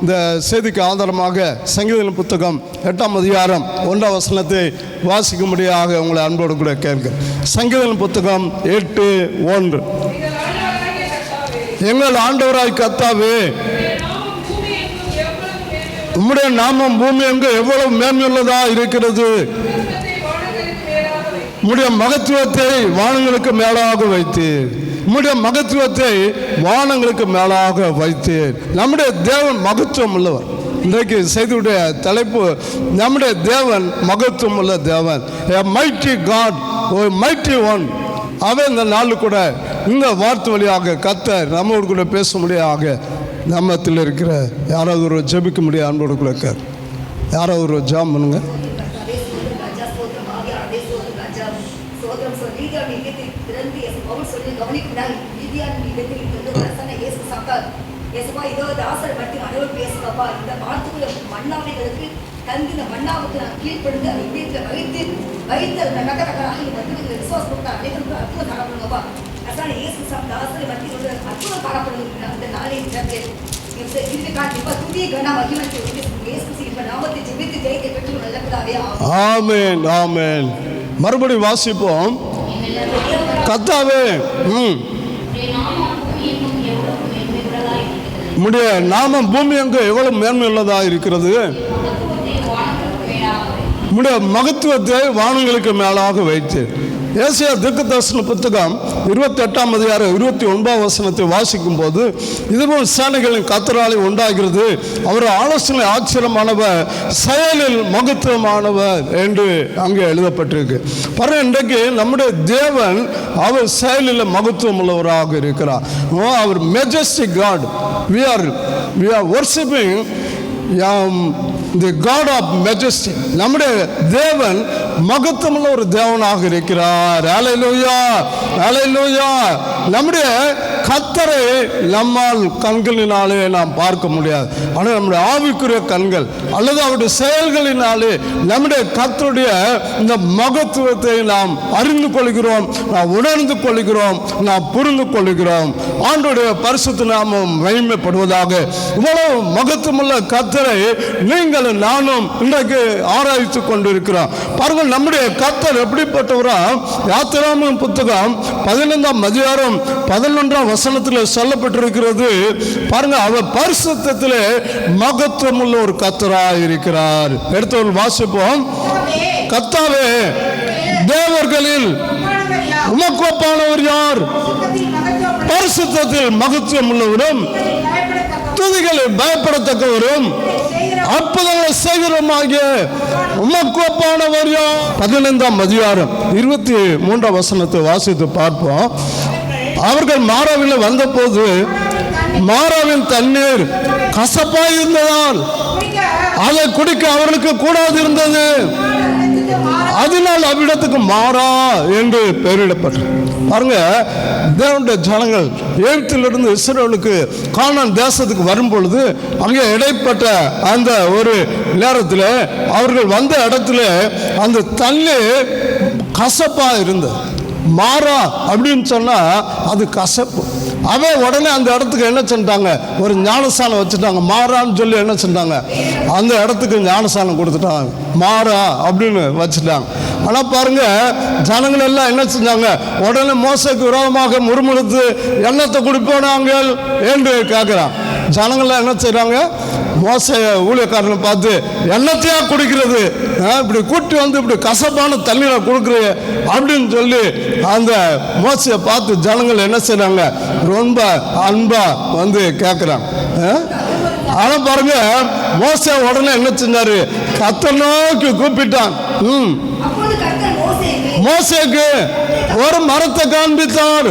இந்த செய்திக்கு ஆதாரமாக சங்கீதங்களின் புத்தகம் 8ஆம் அதிகாரம் 1ஆம் வசனத்தை வாசிக்கும்படியாக உங்களை அன்போடு கூட கேட்கிறேன். சங்கீதங்களின் புத்தகம் 8:1. எங்கள் ஆண்டவராய் கர்த்தாவே, உம்முடைய நாமம் பூமி எங்கு எவ்வளவு மேன்மையுள்ளதா இருக்கிறது. உம்முடைய மகத்துவத்தை வானங்களுக்கு மேலாக வைத்தீர். உம்முடைய மகத்துவத்தை வானங்களுக்கு மேலாக வைத்தீர். நம்முடைய தேவன் மகத்துவம் உள்ளவர். இன்றைக்கு செய்தியுடைய தலைப்பு, நம்முடைய தேவன் மகத்துவம் உள்ள தேவன், a mighty God, a mighty one. அவன் இந்த நாள் கூட இந்த வார்த்தை வழியாக கர்த்தர் நம்மோடு கூட பேச முடியாக நம்மத்தில் இருக்கிற யாராவது ஒரு ஜெபிக்க முடியாது. அன்போடு கூட யாராவது ஒரு ஜாம் பண்ணுங்க. ஆமென், ஆமென். மறுபடியும் வாசிப்போம். கர்த்தாவே, உம்முடைய நாமம் பூமி எங்கு எவ்வளவு மேன்மை உள்ளதா இருக்கிறது. உம்முடைய மகத்துவத்தை வானங்களுக்கு மேலாக வைத்து. ஏசாயா தீர்க்கதரிசன புத்தகம் 28ஆம் அதிகாரம் 29ஆம் வசனத்தை வாசிக்கும் போது, இதுபோல் சேனைகளின் கர்த்தராலே உண்டாகிறது, அவர் ஆலோசனை ஆச்சரியமானவர், செயலில் மகத்துவமானவர் என்று அங்கே எழுதப்பட்டிருக்கு. பாருங்க, இன்றைக்கு நம்முடைய தேவன் அவர் செயலில் மகத்துவம் உள்ளவராக இருக்கிறார். அவர் majestic God. we are worshiping the God of majesty. நம்முடைய தேவன் மகத்துவமுள்ள ஒரு தேவனாக இருக்கிறார். ஹல்லேலூயா, ஹல்லேலூயா. நம்முடைய கர்த்தரை நம்மால் கண்களினாலே நாம் பார்க்க முடியாது. ஆனால் நம்முடைய ஆவிக்குரிய கண்கள் அல்லது அவருடைய செயல்களினாலே நம்முடைய கர்த்தருடைய இந்த மகத்துவத்தை நாம் அறிந்து கொள்கிறோம், நாம் உணர்ந்து கொள்கிறோம், நாம் புரிந்து கொள்கிறோம். ஆண்டவருடைய பரிசுத்த நாமம் மகிமைப்படுவதாக. இவ்வளவு மகத்துவமுள்ள கர்த்தரை நீங்கள் நானும் இன்றைக்கு ஆராய்ச்சி கொண்டிருக்கிறோம். பாருங்கள், நம்முடைய கர்த்தர் எப்படிப்பட்டவரா? யாத்திராகமம் புத்தகம் 15ஆம் அதிகாரம் 11ஆம் வசனத்தில் சொல்லப்பட்டிருக்கிறது. பாருங்க, அவர் பரிசுத்தத்திலே மகத்துவம் உள்ள ஒரு கர்த்தராய் இருக்கிறார். எடுத்தவர்கள் வாசிப்போம். கர்த்தாவே, தேவர்களில் உமக்கு ஒப்பானவர் யார்? பரிசுத்தத்தில் மகத்துவம் உள்ளவரும் துதிகளில் பயப்படத்தக்கவரும் அற்புதங்களை செய்கிறோமாகிய உமக்கு ஒப்பானவர் யார்? 15ஆம் அதிகாரம் 23ஆம் வசனத்தை வாசித்து பார்ப்போம். அவர்கள் மாராவில் வந்தபோது மாராவின் தண்ணீர் கசப்பாய் இருந்ததால் அதை குடிக்க அவர்களுக்கு கூடாது இருந்தது. அதனால் அவ்விடத்துக்கு மாறா என்று பெயரிடப்பட்டது. பாருங்க, தேவனுடைய ஜனங்கள் எகிப்திலிருந்து இஸ்ரவேலுக்கு கானான் தேசத்துக்கு வரும் பொழுது அங்கே இடைப்பட்ட அந்த ஒரு நேரத்தில் அவர்கள் வந்த இடத்துல அந்த தண்ணி கசப்பா இருந்தது. மாறா அப்படின்னு சொன்னா அது கசப்பு. அவன் உடனே அந்த இடத்துக்கு என்ன செஞ்சாங்க? ஒரு ஞானஸ்தானம் வச்சுட்டாங்க. மாறான்னு சொல்லி என்ன செஞ்சாங்க? அந்த இடத்துக்கு ஞானஸ்தானம் கொடுத்துட்டாங்க. மாறா அப்படின்னு வச்சுட்டாங்க. ஆனால் பாருங்க, ஜனங்கள் எல்லாம் என்ன செஞ்சாங்க? உடனே மோசைக்கு விரோதமாக முறுமுறுத்து எண்ணத்தை குடிப்போனாங்க என்று கேட்குறான். ஜனங்கள்லாம் என்ன செய்கிறாங்க? மோசை ஊழியக்காரனை பார்த்து, எண்ணத்தையா குடிக்கிறது, இப்படி கூட்டி வந்து இப்படி கசப்பான தண்ணீரை கொடுக்குற அப்படின்னு சொல்லி அந்த மோசையை பார்த்து ஜனங்கள் என்ன செய்கிறாங்க? ரொம்ப அன்பா வந்து கேட்குறாங்க. ஆனால் பாருங்க, மோசை உடனே என்ன செஞ்சாரு? கர்த்தரை நோக்கி கூப்பிட்டான். மோசேக்கு ஒரு மரத்தை காண்பித்தார்.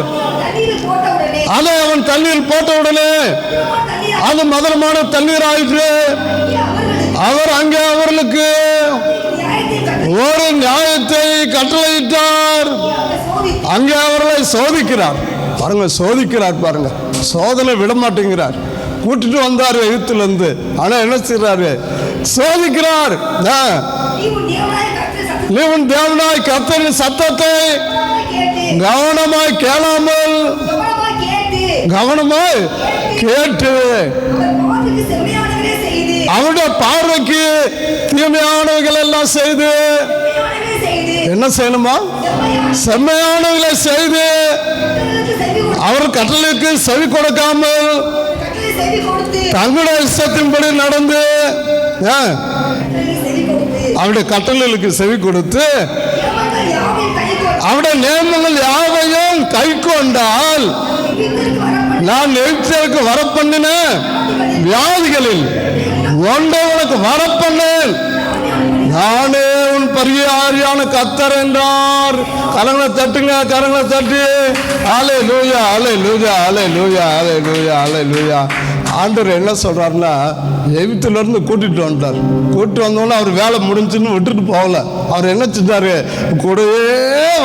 அதை அவன் தண்ணீர் போட்ட உடனே அது மதுரமான தண்ணீர் ஆயிற்று. அவர் அங்கே அவர்களுக்கு ஒரு நியாயத்தை கட்டளையிட்டார். அங்கே அவர்களை சோதிக்கிறார். பாருங்க, சோதிக்கிறார். பாருங்க, சோதனை விட மாட்டேங்கிறார். கூட்டிட்டு வந்தாரு எகிப்திலிருந்து. ஆனா என்ன செய்யறாரு? சோதிக்கிறார். நீ உன் தேவனாய் கர்த்தரின் சத்தத்தை கவனமாய் கேளாமல் கவனமாய் கேட்டு அவருடைய பார்வைக்கு தீமையானவைகள் எல்லாம் செய்து என்ன செய்யணுமா? செம்மையானவைகளை செய்து அவர் கட்டளைக்கு செவி கொடுக்காமல் தங்களுடைய இஷ்டத்தின்படி நடந்து அவருடைய கட்டளைகளுக்கு செவி கொடுத்து அவருடைய நியமங்கள் யாவையும் கை கொண்டால் நான் எகிப்திற்கு வரப்பண்ணின வியாதிகளில் ஒன்றை உனக்கு வரப்பண்ணேன், நானே உன் பரிகாரியான கர்த்தர் என்றார். கரங்களை தட்டுங்க, கரங்களை தட்டி அல்லேலூயா, அல்லேலூயா, அல்லேலூயா, அல்லேலூயா, அல்லேலூயா. ஆண்டவர் என்ன சொல்றாருன்னா, எகிப்திலிருந்து கூட்டிட்டு வந்துட்டார். கூட்டிட்டு வந்தோடனே அவர் வேலை முடிஞ்சுன்னு விட்டுட்டு போகல. அவர் என்ன செஞ்சாரு? கூடவே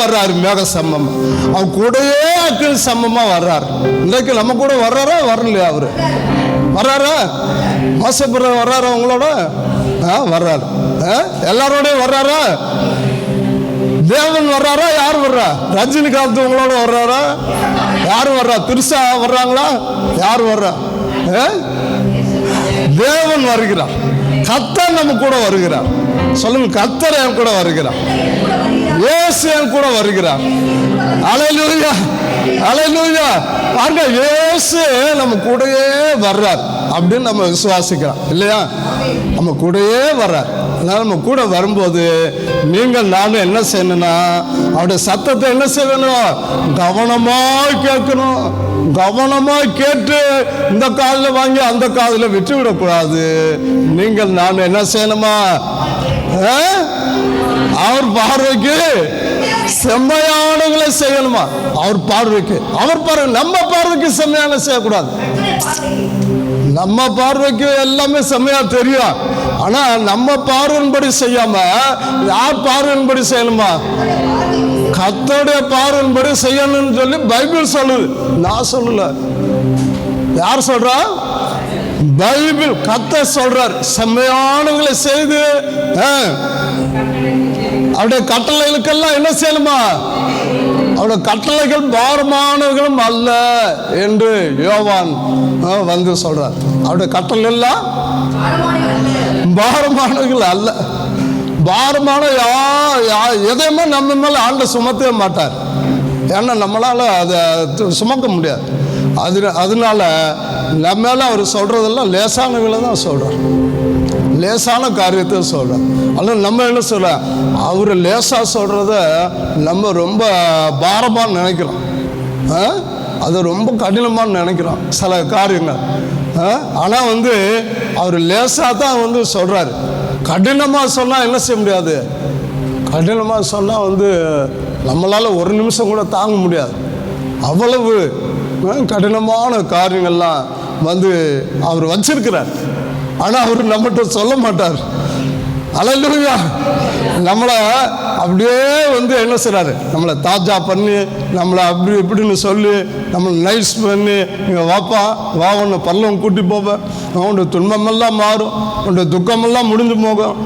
வர்றாரு, மேக சம்பமா. அவர் கூடவே அக்கினி சம்பமா வர்றாரு. இன்றைக்கு நம்ம கூட வர்றாரா வரலையா? அவரு வர்றாரா? மோசப்புற வர்றாரா? உங்களோட வர்றாரு. எல்லாரோடையும் வர்றாரா? தேவன் வர்றாரா? யார் வர்றா? ரஜினிகாந்த் உங்களோட வர்றாரா? யார் வர்றா? திருசா வர்றாங்களா? யார் வர்றா? தேவன் வருகிறார். கர்த்தர் நம்ம கூட வருகிறார். சொல்லுங்க, கர்த்தர் என் கூட வருகிறார். இயேசு என் கூட வருகிறார். அல்லேலூயா, அல்லேலூயா. பாருங்க, இயேசு நம்ம கூடயே வர்றார் அப்படின்னு நம்ம விசுவாசிக்கிறோம் இல்லையா? நம்ம கூடயே வர்றார். அதனால நம்ம கூட வரும்போது நீங்கள் நானும் என்ன செய்யணும்னா, அவருடைய சத்தத்தை என்ன செய்யணும்? கவனமாய் கேட்கணும். கவனமாய் கேட்டு இந்த காதில் வாங்கி அந்த காதில் விட்டு விடக்கூடாது. நீங்கள் நானும் என்ன செய்யணுமா? அவர் பார்வைக்கு செம்மையானவங்களை செய்யணுமா? அவர் பார்வைக்கு, அவர் பார்வை, நம்ம பார்வைக்கு செம்மையான செய்யக்கூடாது. நம்ம பார்வைக்கு எல்லாமே செம்மையா தெரியும். ஆனா நம்ம பார்வையின்படி செய்யாம யார் பார்வையின்படி செய்யணுமா? கர்த்தருடைய பார்வையின்படி செய்யணும்னு சொல்லி பைபிள் சொல்லுது. நான் சொல்லல. யார் சொல்றா? பைபிள். கர்த்தர் சொல்றார், செம்மையானவங்களை செய்து அவருடைய கட்டளைகளுக்கெல்லாம் என்ன செய்யணுமா? அவருடைய கட்டளைகள் பாரமானவர்களும் அல்ல என்று யோவான் வந்து சொல்றார். அவருடைய கட்டளை எல்லாம் பாரமானவர்கள் அல்ல. பாரமான எதையுமே நம்ம மேல ஆண்ட சுமத்தவே மாட்டார். ஏன்னா நம்மளால அதை சுமக்க முடியாது. அதனால நம்ம மேல அவர் சொல்றதெல்லாம் லேசானவங்களை தான் சொல்றார். லேசான காரியத்தை சொல்றார். ஆனால் நம்ம என்ன சொல்ற, அவர் லேசா சொல்றத நம்ம ரொம்ப பாரமா நினைக்கிறோம். அது ரொம்ப கடினமாக நினைக்கிறோம் சில காரியங்கள். ஆனால் வந்து அவர் லேசாக தான் வந்து சொல்கிறாரு. கடினமாக சொன்னால் என்ன செய்ய முடியாது? கடினமாக சொன்னால் வந்து நம்மளால் ஒரு நிமிஷம் கூட தாங்க முடியாது. அவ்வளவு கடினமான காரியங்கள்லாம் வந்து அவர் வச்சிருக்கிறார். ஆனால் அவர் நம்மகிட்ட சொல்ல மாட்டார். அல்லேலூயா. நம்மளை அப்படியே வந்து என்ன செய்றாரு? நம்மளை தாஜா பண்ணி, நம்மளை அப்படி இப்படின்னு சொல்லி, நம்மளை நைஸ் பண்ணி, இங்கே வாப்பா வா, ஒன்று பல்லம் கூட்டி போவேன், உன்னுடைய துன்பமெல்லாம் மாறும், உன்னுடைய துக்கமெல்லாம் முடிஞ்சு போகும்,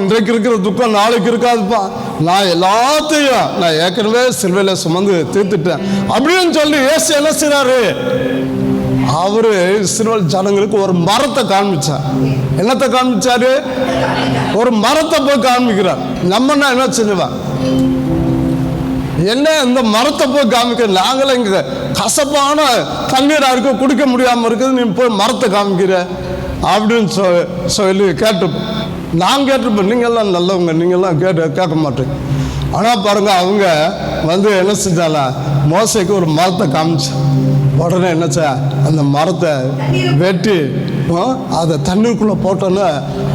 இன்றைக்கு இருக்கிற துக்கம் நாளைக்கு இருக்காதுப்பா, நான் எல்லாத்தையும் நான் ஏற்கனவே சிலுவையில் சுமந்து தீர்த்துட்டேன் அப்படின்னு சொல்லி இயேசு என்ன செய்றாரு? அவரு இஸ்ரவேல் ஜனங்களுக்கு ஒரு மரத்தை காண்பிச்சார். என்னத்தை காண்பிச்சாரு? ஒரு மரத்தை போய் காண்பிக்கிறார். நம்மன்னா என்ன செஞ்சுவா? என்ன இந்த மரத்தை போய் காமிக்க? நாங்களே இங்க கசப்பான தண்ணீரா இருக்க குடிக்க முடியாம இருக்குது, நீ போய் மரத்தை காமிக்கிற அப்படின்னு சொல்லி கேட்டுப்போம். நான் கேட்டிருப்பேன், நீங்கள்லாம் நல்லவங்க, நீங்கள்லாம் கேட்க மாட்டேங்க. ஆனால் பாருங்க, அவங்க வந்து என்ன செஞ்சால, மோசைக்கு ஒரு மரத்தை காமிச்சு உடனே என்னச்சா அந்த மரத்தை வெட்டி அதை தண்ணீருக்குள்ள போட்டோன்னு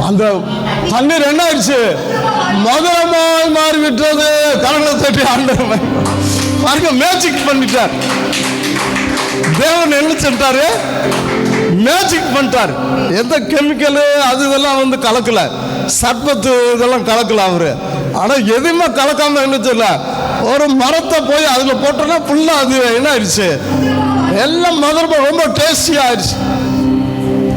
அந்த தண்ணீர் என்ன ஆயிடுச்சு? மதுரமாய் மாறிவிட்டது. கரங்களை தட்டி ஆண்டவர் பாருங்க, மேஜிக் பண்ணிட்டார். தேவன் என்ன செஞ்சாரு? மேஜிக் பண்ணிட்டார். எந்த கெமிக்கலு அது இதெல்லாம் வந்து கலக்கல, சர்பத்து இதெல்லாம் கலக்கல அவரு. ஆனா எதுவுமே கலக்காம என்ன செய்யல, ஒரு மரத்தை போய் அதுல போட்டோன்னா ஃபுல்லா அது என்ன ஆயிடுச்சு? எல்லாம் மதுரமா ரொம்ப டேஸ்டியா ஆயிடுச்சு.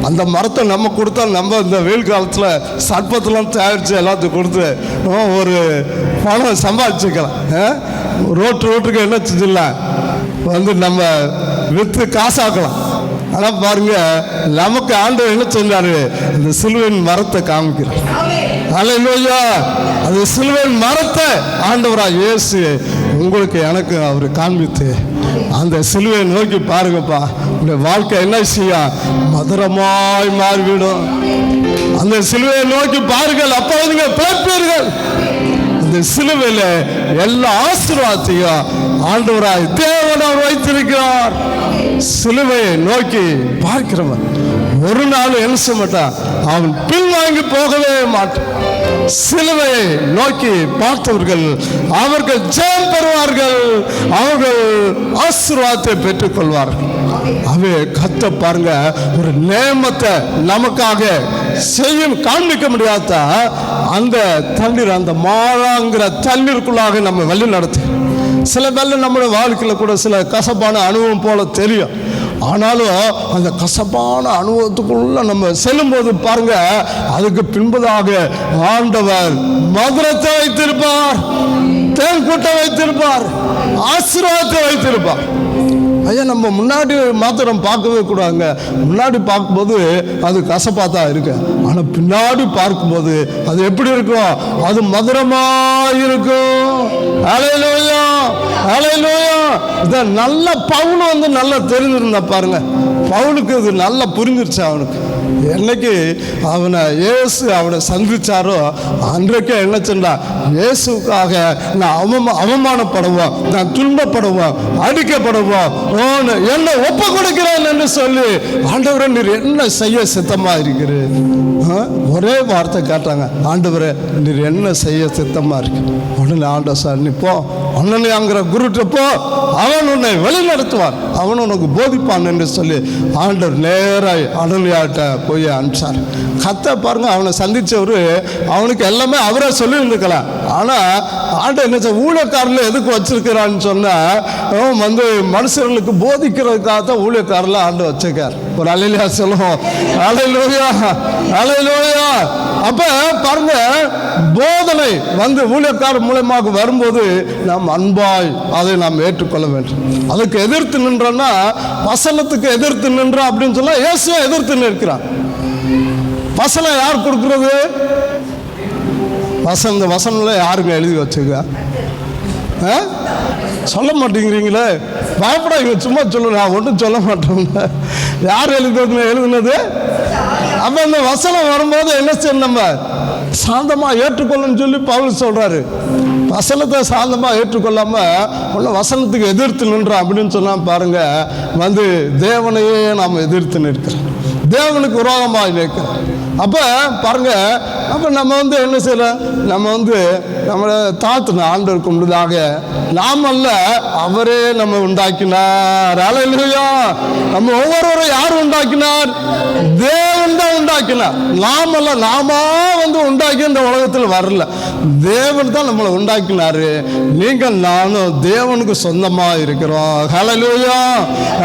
அந்த மரத்தை நம்ம கொடுத்தா நம்ம இந்த வெயில் காலத்தில் சர்பத்தெல்லாம் தயாரித்து எல்லாத்துக்கும் கொடுத்து ஒரு பணம் சம்பாதிச்சுக்கலாம். ரோட்டுக்கு என்ன செஞ்சிடலாம் வந்து நம்ம வித்து காசாக்கலாம். ஆனா பாருங்க, நமக்கு ஆண்டவர் என்ன சொன்னாரு? இந்த சிலுவையின் மரத்தை காமிக்கிறார். அல்லேலூயா. அது சிலுவையின் மரத்தை ஆண்டவராக இயேசு உங்களுக்கு எனக்கு அவர் காண்பித்து அந்த சிலுவையை நோக்கி பாருங்கப்பா, இந்த வாழ்க்கை என்ன செய்ய மதுரமாய் மாறிவிடும். அந்த சிலுவையை நோக்கி பாருங்கள், அப்போ நீங்க பிழைப்பீர்கள். அந்த சிலுவையில எல்லா ஆசீர்வாதத்தையும் ஆண்டவராய் தேவன் அவர் வைத்திருக்கிறார். சிலுவையை நோக்கி பார்க்கிறவன் ஒரு நாள் என்ன செய்ய மாட்டான், அவன் பின்வாங்கி போகவே மாட்டான். சிலுவையை நோக்கி பார்த்தவர்கள் அவர்கள் ஜெயம் பெறுவார்கள், அவர்கள் ஆசீர்வாதத்தை பெற்றுக் கொள்வார்கள். அவே கத்த பாருங்க, ஒரு நேமத்தை நமக்காக செய்யும் காண்பிக்க முடியாத அந்த தண்ணீர், அந்த மாறாங்கிற தண்ணீருக்குள்ளாக நம்ம வழி நடத்து. சில பேர்ல நம்முடைய வாழ்க்கையில் கூட சில கசப்பான அனுபவம் போல தெரியும். ஆனாலும் அந்த கசப்பான அனுபவத்துக்குள்ள நம்ம செல்லும்போது பாருங்க, அதுக்கு பின்பதாக ஆண்டவர் மதுரத்தை வைத்திருப்பார், தேன் கூட்ட வைத்திருப்பார், ஆசீர்வாதத்தை வைத்திருப்பார். ஐயா, நம்ம முன்னாடி மாத்திரம் பார்க்கவே கூடாதுங்க. முன்னாடி பார்க்கும்போது அது கசப்பாக தான் இருக்கு. ஆனால் பின்னாடி பார்க்கும்போது அது எப்படி இருக்கும்? அது மதுரமாக இருக்கும். அல்லேலூயா, அல்லேலூயா. இதை நல்ல பவுல் வந்து நல்லா தெரிஞ்சிருந்தா பாருங்க. பவுலுக்கு இது நல்லா புரிஞ்சிருச்சு. அவனுக்கு என்னைக்கு இயேசு அவனை சந்திச்சாரோ அன்றைக்கே என்ன சொன்னா, இயேசுக்காக நான் அவமானப்படுவோம், நான் துன்பப்படுவோம், அடிக்கப்படுவோம், என்ன ஒப்பு கொடுக்கிறேன் என்று சொல்லி, ஆண்டவரே நீர் என்ன செய்ய சித்தமா இருக்கிறேன். ஒரே வார்த்தை கேட்டாங்க, ஆண்டவரே நீர் என்ன செய்ய சித்தமா இருக்கு. உடனே ஆண்டவர் சார், நீ போ, அண்ணனையாங்கிற குருட்ட போ, அவன் உன்னை வழி நடத்துவான், அவன் உனக்கு போதிப்பான் என்று சொல்லி ஆண்டவர் நேராய் அனனியாட்ட போய் அனுப்பிச்சார். கத்த பாருங்க, அவனை சந்திச்சவரு அவனுக்கு எல்லாமே அவரே சொல்லி இருந்துக்கலாம். ஆனா ஆண்டவர் என்ன ஊழியக்காரில் எதுக்கு வச்சிருக்கிறான்னு சொன்னா, வந்து மனுஷர்களுக்கு போதிக்கிறதுக்காக தான் ஊழியக்காரில் ஆண்டு வச்சிருக்கார். ஒரு அல்லேலூயா சொல்லுவோம். அல்லேலூயா, அல்லேலூயா. அப்ப பாருங்க, போதனை வந்து ஊழியக்காரர் மூலமாக வரும்போது நாம் அன்பாய் அதை நாம் ஏற்றுக்கொள்ள வேண்டும். அதுக்கு எதிர்த்து நின்றோம்னா, வசனத்துக்கு எதிர்த்து நின்றோம் அப்படின்னு சொன்னா இயேசுவை எதிர்த்து நிற்கிறான். வசனம் யார் கொடுக்கிறது? வசனம்ல யாருங்க எழுதி வச்சுக்க? சொல்ல மாட்டேங்கிறீங்களே, பயப்படாதீங்க, சும்மா சொல்லு, நான் ஒன்றும் சொல்ல மாட்டேங்க. யார் எழுதுனது? அப்ப அந்த வசனம் வரும்போது என்ன செய்யணும்? நம்ம சாந்தமா ஏற்றுக்கொள்ளன்னு சொல்லி பவுல் சொல்றாரு. வசனத்தை சாந்தமா ஏற்றுக்கொள்ளாம ஒன்னும் வசனத்துக்கு எதிர்த்து நின்றோம் அப்படின்னு சொன்னா பாருங்க, வந்து தேவனையே நாம் எதிர்த்து நிற்கிறோம், தேவனுக்கு விரோதமாக நிற்கிறோம். அப்போ பாருங்க, அப்போ நம்ம வந்து என்ன செய்யலாம்? நம்ம வந்து நம்மளை தாழ்த்தணும். ஆண்டவருக்கு முன்னதாக நாம் அல்ல, அவரே நம்ம உண்டாக்கினார். அல்லேலூயா. நம்ம ஒவ்வொருவரும் யார் உண்டாக்கினார்? தேவன் தான் உண்டாக்கினார். நாம் அல்ல, நாம வந்து உண்டாக்கி இந்த உலகத்தில் வரல, தேவன் தான் நம்மளை உண்டாக்கினாரு. நீங்கள் நானும் தேவனுக்கு சொந்தமா இருக்கிறோம். அல்லேலூயா,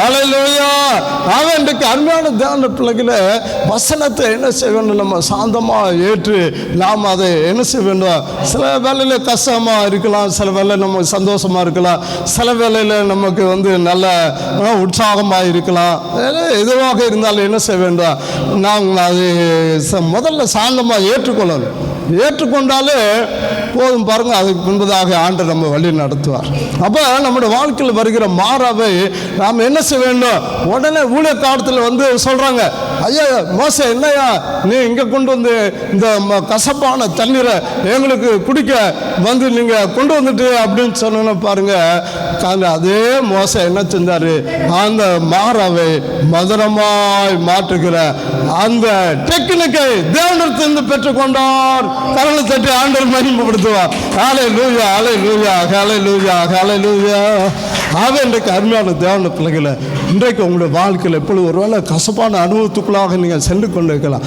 அல்லேலூயா. அவன் இன்றைக்கு அருமையான தேவன பிள்ளைகளை வசனத்தை என்ன செய்ய வேண்டும்? நம்ம சாந்தமா ஏற்று நாம் அதை என்ன செய்ய வேண்டும்? சில வேளையில கஷ்டமா இருக்கலாம், சில வேளை நம்ம சந்தோஷமா இருக்கலாம், சில வேளையில நமக்கு வந்து நல்ல உற்சாகமா இருக்கலாம். எதுவாக இருந்தாலும் என்ன செய்ய வேண்டும்? நாங்கள் அது முதல்ல சாந்தமா ஏற்றுக்கொள்ளணும். ஏற்றுக்கொண்டாலே போதும் பாருங்க, அதுக்கு முன்பதாக ஆண்டவர் நம்ம வழி நடத்துவார். அப்போ நம்முடைய வாழ்க்கையில் வருகிற மாறாவை நாம் என்ன செய்ய வேண்டும்? உடனே ஊழிய காலத்தில் வந்து சொல்றாங்க, ஐயா மோசே என்னையா நீ இங்கே கொண்டு வந்து இந்த கசப்பான தண்ணீரை எங்களுக்கு குடிக்க வந்து நீங்கள் கொண்டு வந்துட்டு அப்படின்னு சொன்ன பாருங்க. அதே மோசே என்ன செஞ்சாரு? அந்த மாறாவை மதுரமாய் மாற்றுகிற அந்த டெக்னிக்கை தேவனிடத்திலிருந்து பெற்றுக்கொண்டார். கரங்களை தட்டி ஆண்டவர் மகிமைப்படுத்துவார். ஹல்லேலூயா, ஹல்லேலூயா, ஹல்லேலூயா, ஹல்லேலூயா. ஆக இன்றைக்கு அருமையான தேவன பிள்ளைகளை, இன்றைக்கு உங்களுடைய வாழ்க்கையில் எப்பொழுது ஒருவேளை கசப்பான அனுபவத்துக்குள்ளாக நீங்கள் சென்று கொண்டு இருக்கலாம்,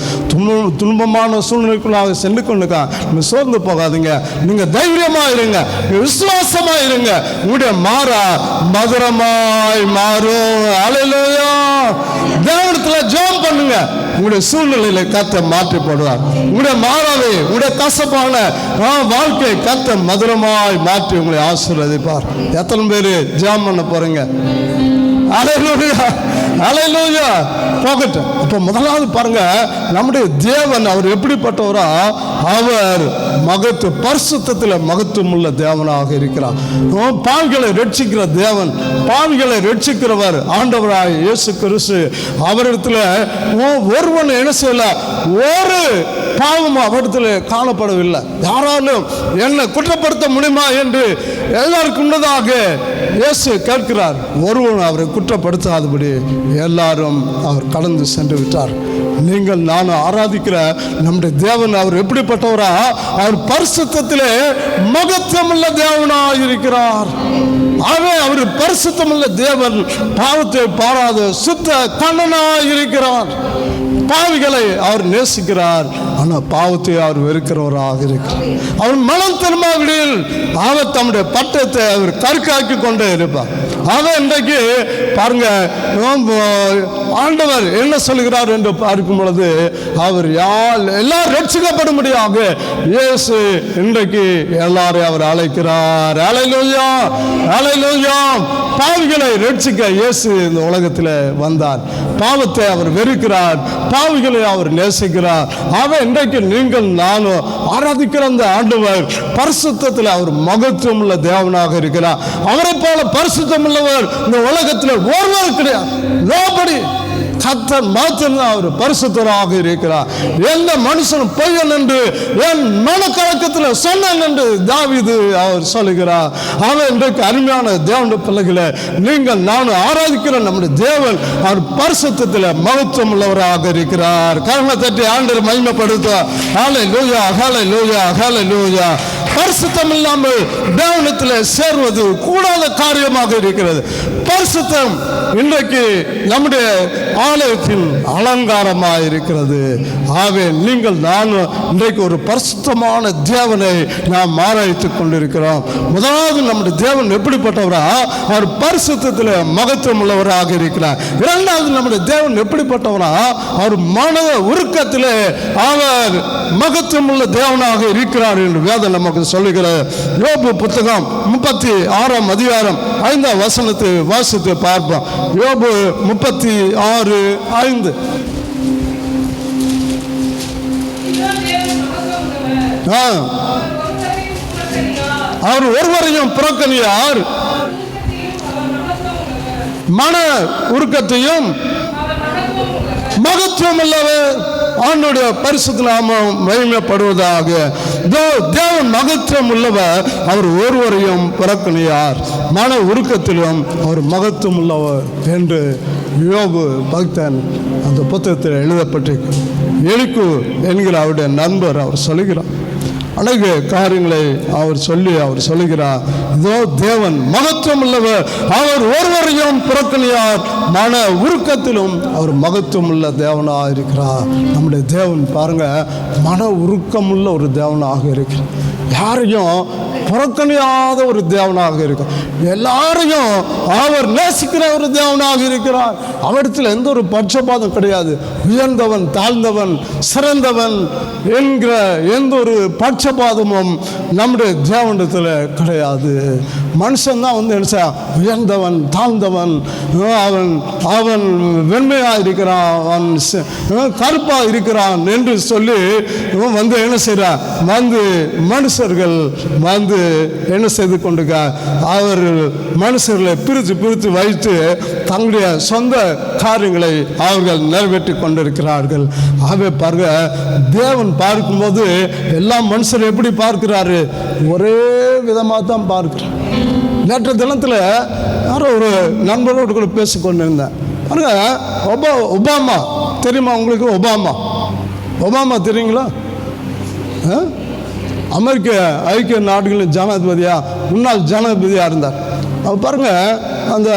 துன்பமான சூழ்நிலைக்குள்ளாக சென்று கொண்டு இருக்கலாம். நீங்கள் சோர்ந்து போகாதீங்க, நீங்கள் தைரியமாக இருங்க, விசுவாசமாக இருங்க. உங்களுடைய மாறா மதுரமாய் மாறும். அல்லேலூயா. தேவனிடத்தில் ஜெபம் பண்ணுங்க, உங்களுடைய சூழ்நிலையில கர்த்த மாற்றி போடுவார். உங்களுடைய மாறாவை, உங்களுடைய கசப்பான வாழ்க்கை கர்த்த மதுரமாய் மாற்றி உங்களை ஆசீர்வதிப்பார். எத்தனை பேர் ஜெபம் பண்ண போறீங்க? அல்லேலூயா, அல்லேலூயா. போகட்டும். இப்போ முதலாவது பாருங்க, நம்முடைய தேவன் அவர் எப்படிப்பட்டவரா? அவர் பரிசுத்தத்தில் மகத்துவம் உள்ள தேவனாக இருக்கிறார். பாவிகளை ரட்சிக்கிற தேவன், பாவிகளை ரட்சிக்கிறவர் ஆண்டவராய் இயேசு கிறிஸ்து. அவரிடத்துல ஒருவன் என்ன செய்யல, ஒரு பாவம் அவரிடத்தில் காணப்படவில்லை. யாராலும் என்னை குற்றப்படுத்த முடியுமா என்று எல்லாருக்கும் முன்னதாக இயேசு கேட்கிறார். ஒருவன் அவரை குற்றப்படுத்தாதபடி எல்லாரும் அவர் கடந்து சென்று விட்டார். நீங்கள் நானும் ஆராதிக்கிற நம்முடைய தேவன் அவர் எப்படிப்பட்டவரா? அவர் பரிசுத்தத்திலே மகத்துவமுள்ள தேவனாய் இருக்கிறார். அவர் பரிசுத்தமுள்ள தேவன், பாவத்தை பாராத சுத்த கண்ணனாய் இருக்கிறார். பாவிகளை அவர் நேசிக்கிறார், ஆனால் பாவத்தை அவர் வெறுக்கிறவராக இருக்கிறார். அவர் மனம் திரும்பாவிடில் அவர் தம்முடைய பட்டத்தை அவர் கற்காக்கி கொண்டே இருப்பார். இன்றைக்கு பாருங்க, ஆண்டவர் என்ன சொல்கிறார் என்று பார்க்கும் பொழுது, அவர் எல்லாரும் ரட்சிக்கப்படும்படியாக இயேசு இன்றைக்கு எல்லாரையும் அவர் அழைக்கிறார். அல்லேலூயா, அல்லேலூயா. பாவிகளை ரட்சிக்க இயேசு இந்த உலகத்தில் வந்தார். பாவத்தை அவர் வெறுக்கிறார், பாவிகளை அவர் நேசிக்கிறார். இன்றைக்கு நீங்கள் நானும் ஆராதிக்கிற அந்த ஆண்டவர் பரிசுத்தத்தில் அவர் மகத்துவம் உள்ள தேவனாக இருக்கிறார். அவரை போல பரிசுத்தம் உள்ளவர் இந்த உலகத்தில் ஒருவர் கிடையாது. நோபடி. கர்த்தர் மாத்திரம் அவர் பரிசுத்தராக இருக்கிறார். எந்த மனுஷனும் பொய்யன் என்று என் மனக்கலக்கத்தில் சொன்னான் என்று தாவீது அவர் சொல்லுகிறார். இன்றைக்கு அருமையான தேவனுடைய பிள்ளைகளை, நீங்கள் நானும் ஆராதிக்கிற நம்முடைய தேவன் அவர் பரிசுத்தத்தில் மகத்துவம் உள்ளவராக இருக்கிறார். கரங்களை தட்டி ஆண்டவரை மகிமைப்படுத்த. ஹல்லேலூயா, ஹல்லேலூயா, ஹல்லேலூயா. பரிசுத்தம் இல்லாமல் தேவனத்தில் சேர்வது கூடாத காரியமாக இருக்கிறது. பரிசுத்தம் இன்றைக்கு நம்முடைய ஆலயத்தின் அலங்காரமாக இருக்கிறது. நீங்கள் நானும் இன்றைக்கு ஒரு பரிசுத்தமான தேவனை நாம் ஆராய்த்துக் கொண்டிருக்கிறோம். முதலாவது நம்முடைய தேவன் எப்படிப்பட்டவரா? அவர் பரிசுத்தத்தில் மகத்துவம் உள்ளவராக இருக்கிறார். இரண்டாவது நம்முடைய தேவன் எப்படிப்பட்டவரா? அவர் மன உருக்கத்தில் அவர் மகத்துவம் உள்ள தேவனாக இருக்கிறார் என்று வேதம் நமக்கு சொல்லுகிறது. யோபு புத்தகம் 36ஆம் அதிகாரம் 5ஆம் வசனத்தை வாசித்து பார்ப்போம். யோபு 36:5. அவர் ஒருவரையும் புறக்கணியார், மன உருக்கத்தையும் மகத்துவம் உள்ளவர். ஆண்டவருடைய பரிசுத்த நாமம் மகிமைப்படுவதாக. தேவன் மகத்துவம் உள்ளவர், அவர் ஒருவரையும் புறக்கணியார், மன உருக்கத்திலும் அவர் மகத்துவம் உள்ளவர் என்று யோபு பக்தன் அந்த புத்தகத்தில் எழுதப்பட்டிருக்கு. எலிக்கு என்கிற அவருடைய நண்பர் அவர் சொல்லுகிறார். அநேக காரியங்களை அவர் சொல்லுகிறார். இதோ தேவன் மகத்துவம் உள்ளவர், அவர் ஒருவரையும் புறக்கணியார், மன உருக்கத்திலும் அவர் மகத்துவம் உள்ள தேவனாக இருக்கிறார். நம்முடைய தேவன் பாருங்க, மன உருக்கமுள்ள ஒரு தேவனாக இருக்கிறார். யாரையும் புறக்கணியாத ஒரு தேவனாக இருக்கிறார். எல்லாரையும் அவர் நேசிக்கிற ஒரு தேவனாக இருக்கிறார். அவரிடத்தில் எந்த ஒரு பட்சபாதம் கிடையாது. உயர்ந்தவன், தாழ்ந்தவன், சிறந்தவன் என்கிற எந்த ஒரு பட்சபாதமும் நம்முடைய தேவனிடத்தில் கிடையாது. மனுஷன்தான் என்ன செய்ய, உயர்ந்தவன், தாழ்ந்தவன், அவன் வெண்மையாக இருக்கிறான், அவன் கருப்பாக இருக்கிறான் என்று சொல்லி என்ன செய்கிறான், மனுஷர்கள் என்ன செய்து கொண்டிருக்க, அவர் மனுஷர்களை பிரித்து வைத்து தங்களுடைய சொந்த காரியங்களை அவர்கள் நிறைவேற்றி கொண்டிருக்கிறார்கள். பாருங்க, தேவன் பார்க்கும்போது எல்லா மனுஷரும் எப்படி பார்க்கிறாரு? ஒரே விதமாக தான் பார்க்கிறார். நேற்று தினத்தில் யாரோ ஒரு நண்பரோடு கூட பேசிக்கொண்டிருந்தேன். பாருங்க, ஒபாமா தெரியுமா உங்களுக்கு? ஒபாமா தெரியுங்களா? அமெரிக்க ஐக்கிய நாடுகளின் முன்னாள் ஜனாதிபதியாக இருந்தார். அவர் பாருங்க, அந்த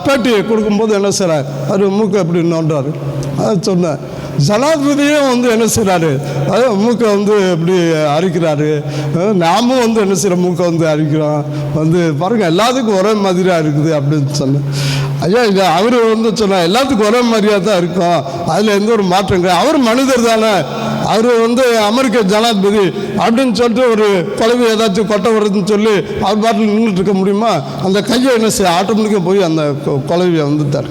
பேட்டியை கொடுக்கும்போது என்ன செய்கிறார், அவர் மூக்கை எப்படி நோண்டுறாரு. அதை சொன்னேன். ஜனாதிபதியும் என்ன செய்கிறாரு, அது மூக்கை எப்படி அரிக்கிறாரு. நாமும் என்ன செய்கிற மூக்கை அரிக்கிறோம். பாருங்கள், எல்லாத்துக்கும் ஒரே மாதிரியாக இருக்குது அப்படின்னு சொன்னேன். ஐயா, இல்லை, அவர் சொன்னார் எல்லாத்துக்கும் ஒரே மாதிரியாக தான் இருக்கும், அதில் எந்த ஒரு மாற்றம் கிடையாது. அவர் மனிதர் தானே, அவர் வந்து அமெரிக்க ஜனாதிபதி அப்படின்னு சொல்லிட்டு ஒரு கொலவி ஏதாச்சும் கொட்டை வருதுன்னு சொல்லி அவர் பாட்டில் நின்றுட்டு இருக்க முடியுமா? அந்த கையை என்ன செய்ய ஆட்டோமேட்டிக்காக போய் அந்த கொலவியை வந்துட்டார்.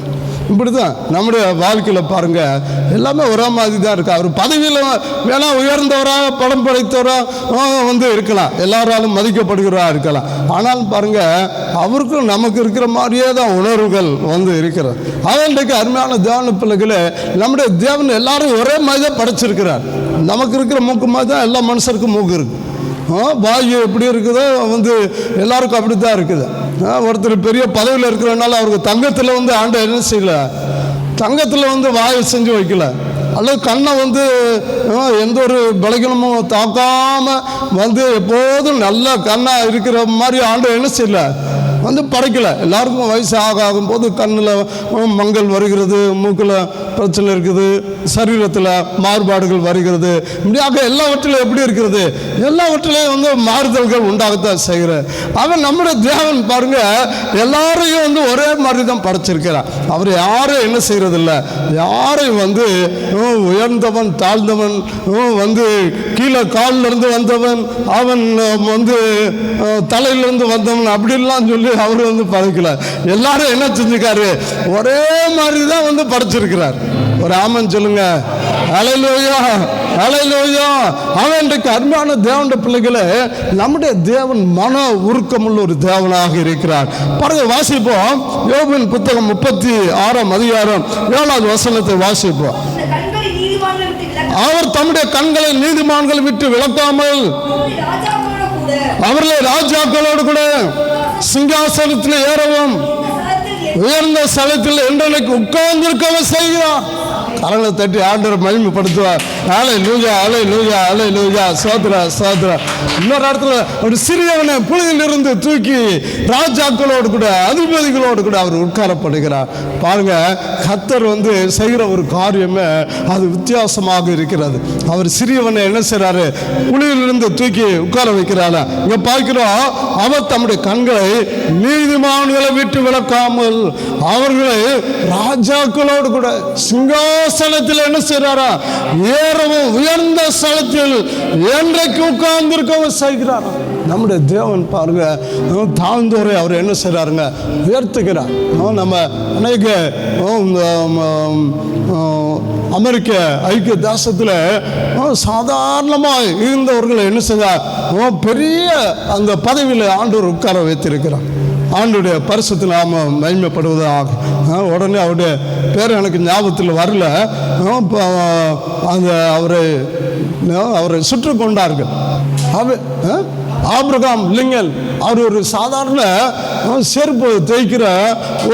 இப்படி தான் நம்முடைய வாழ்க்கையில் பாருங்கள், எல்லாமே ஒரே மாதிரி தான் இருக்குது. அவர் பதவியில் வேணா உயர்ந்தவராக படம் படைத்தவராக வந்து இருக்கலாம், எல்லாராலும் மதிக்கப்படுகிறவராக இருக்கலாம். ஆனால் பாருங்கள், அவருக்கும் நமக்கு இருக்கிற மாதிரியே தான் உணர்வுகள் வந்து இருக்கிறது. அதன்றைக்கு அருமையான தேவன பிள்ளைகளை, நம்முடைய தேவன் எல்லாரும் ஒரே மாதிரி தான் படைச்சிருக்கிறார். நமக்கு இருக்கிற மூக்கு மாதிரி தான் எல்லா மனுஷருக்கும் மூக்கு இருக்குது. வாயு எப்படி இருக்குதோ வந்து எல்லாருக்கும் அப்படி தான் இருக்குது. ஒருத்தர் பெரிய பதவியில் இருக்கிறனால அவருக்கு தங்கத்தில் வந்து ஆண்டை என்ன செய்யல, தங்கத்தில் வந்து வாயை செஞ்சு வைக்கல, அல்லது கண்ணை வந்து எந்த ஒரு பலகீனமும் தாக்காமல் வந்து எப்போதும் நல்ல கண்ணாக இருக்கிற மாதிரி ஆண்டை என்ன செய்யல வந்து படைக்கலை. எல்லாருக்கும் வயசு ஆகும்போது கண்ணில் மங்கள் வருகிறது, மூக்கில் பிரச்சனை இருக்குது, சரீரத்தில் மாறுபாடுகள் வருகிறது. இப்படியாக எல்லாவற்றிலும் எப்படி இருக்கிறது, எல்லாவற்றிலையும் வந்து மாறுதல்கள் உண்டாகத்தான் செய்கிறார். அவன் நம்முடைய தேவன் பாருங்க, எல்லாரையும் வந்து ஒரே மாதிரி தான் படைச்சிருக்கிறார். அவர் யாரும் என்ன செய்யறதில்ல, யாரையும் வந்து உயர்ந்தவன் தாழ்ந்தவன் வந்து கீழே காலிலிருந்து வந்தவன் அவன் வந்து தலையிலிருந்து வந்தவன் அப்படின்லாம் சொல்லி அவர் வந்து படைக்கல. எல்லாரும் என்ன செஞ்சுக்காரு, ஒரே மாதிரி தான் வந்து படைச்சிருக்கிறார். ஒரு ஆமன் சொல்லுங்க. ஹல்லேலூயா, ஹல்லேலூயா. அவன் இன்றைக்கு அருமையான தேவனுடைய பிள்ளைகளை, நம்முடைய தேவன் மன உருக்கமுள்ள ஒரு தேவனாக இருக்கிறார். பாருங்க, வாசிப்போம். யோபின் புத்தகம் 36ஆம் அதிகாரம் 7வது வசனத்தை வாசிப்போம். அவர் தம்முடைய கண்களை நீதிமான்களை விட்டு விலக்காமல் அவர்களை ராஜாக்களோடு கூட சிங்காசனத்தில் ஏறவும் உயர்ந்த ஸ்தலத்தில் என்றைக்கு உட்கார்ந்திருக்கவும் செய்கிறார். கரங்களை தட்டி ஆண்டவரை மகிமைப்படுத்துவார். ஹல்லேலூயா, ஹல்லேலூயா, ஹல்லேலூயா. சோத்ரா, சோத்ரா. இன்னொரு இடத்துல ஒரு சிறியவனை புழுதியிலிருந்து தூக்கி ராஜாக்களோடு கூட அதிபதிகளோடு கூட அவர் உட்காரப்படுகிறார். பாருங்க, கர்த்தர் வந்து செய்கிற ஒரு காரியமே அது வித்தியாசமாக இருக்கிறது. அவர் சிறியவனை என்ன செய்றாரு, புழுதியிலிருந்து தூக்கி உட்கார வைக்கிறார். இங்க பார்க்கிறோம், அவர் தம்முடைய கண்களை நீதிமான்களை விட்டு விலக்காமல் அவர்களை ராஜாக்களோடு கூட சிங்காசனத்தில் என்ன செய்றாரா, ஏறவும் உயர்ந்த ஸ்தலத்தில் என்றைக்கு உட்கார்ந்திருக்கவும் செய்கிறார். நம்முடைய தேவன் பாருங்க, தாழ்ந்தோரை அவர் என்ன செய்றாருங்க, உயர்த்துகிறார். நம்ம அநேக அமெரிக்க ஐக்கிய தேசத்தில் சாதாரணமாக இருந்தவர்கள் என்ன செய்தார், பெரிய அந்த பதவியில் ஆண்டவர் உட்கார வைத்திருக்கிறார். ஆண்டுடைய பரிசுத்த நாமம் மகிமைப்படுவதாக. உடனே அவருடைய பேர் எனக்கு ஞாபகத்தில் வரல. அந்த அவரை சுற்றி கொண்டார்கள். ஆபிரகாம் லிங்கன் அவர் ஒரு சாதாரண செருப்பு தேய்க்கிற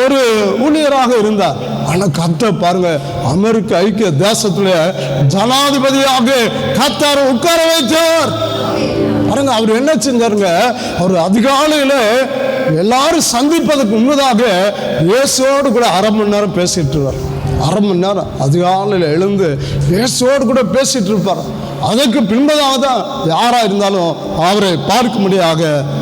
ஒரு ஊழியராக இருந்தார். ஆனால் கர்த்தர் பாருங்க, அமெரிக்க ஐக்கிய தேசத்தில் ஜனாதிபதியாக கர்த்தர் உட்கார வைத்தார். பாருங்க, அவர் என்ன செஞ்சாருங்க, அவர் அதிகாலையில் எல்லாரும் சந்திப்பதற்கு முன்னதாக இயேசுவோடு கூட 1/2 மணி நேரம் பேசிட்டு இருப்பார். 1/2 மணி நேரம் அதிகாலையில் எழுந்து இயேசுவோடு கூட பேசிட்டு இருப்பார். அதற்கு பின்பதாக தான் யாராக இருந்தாலும் அவரை பார்க்கும்படியாக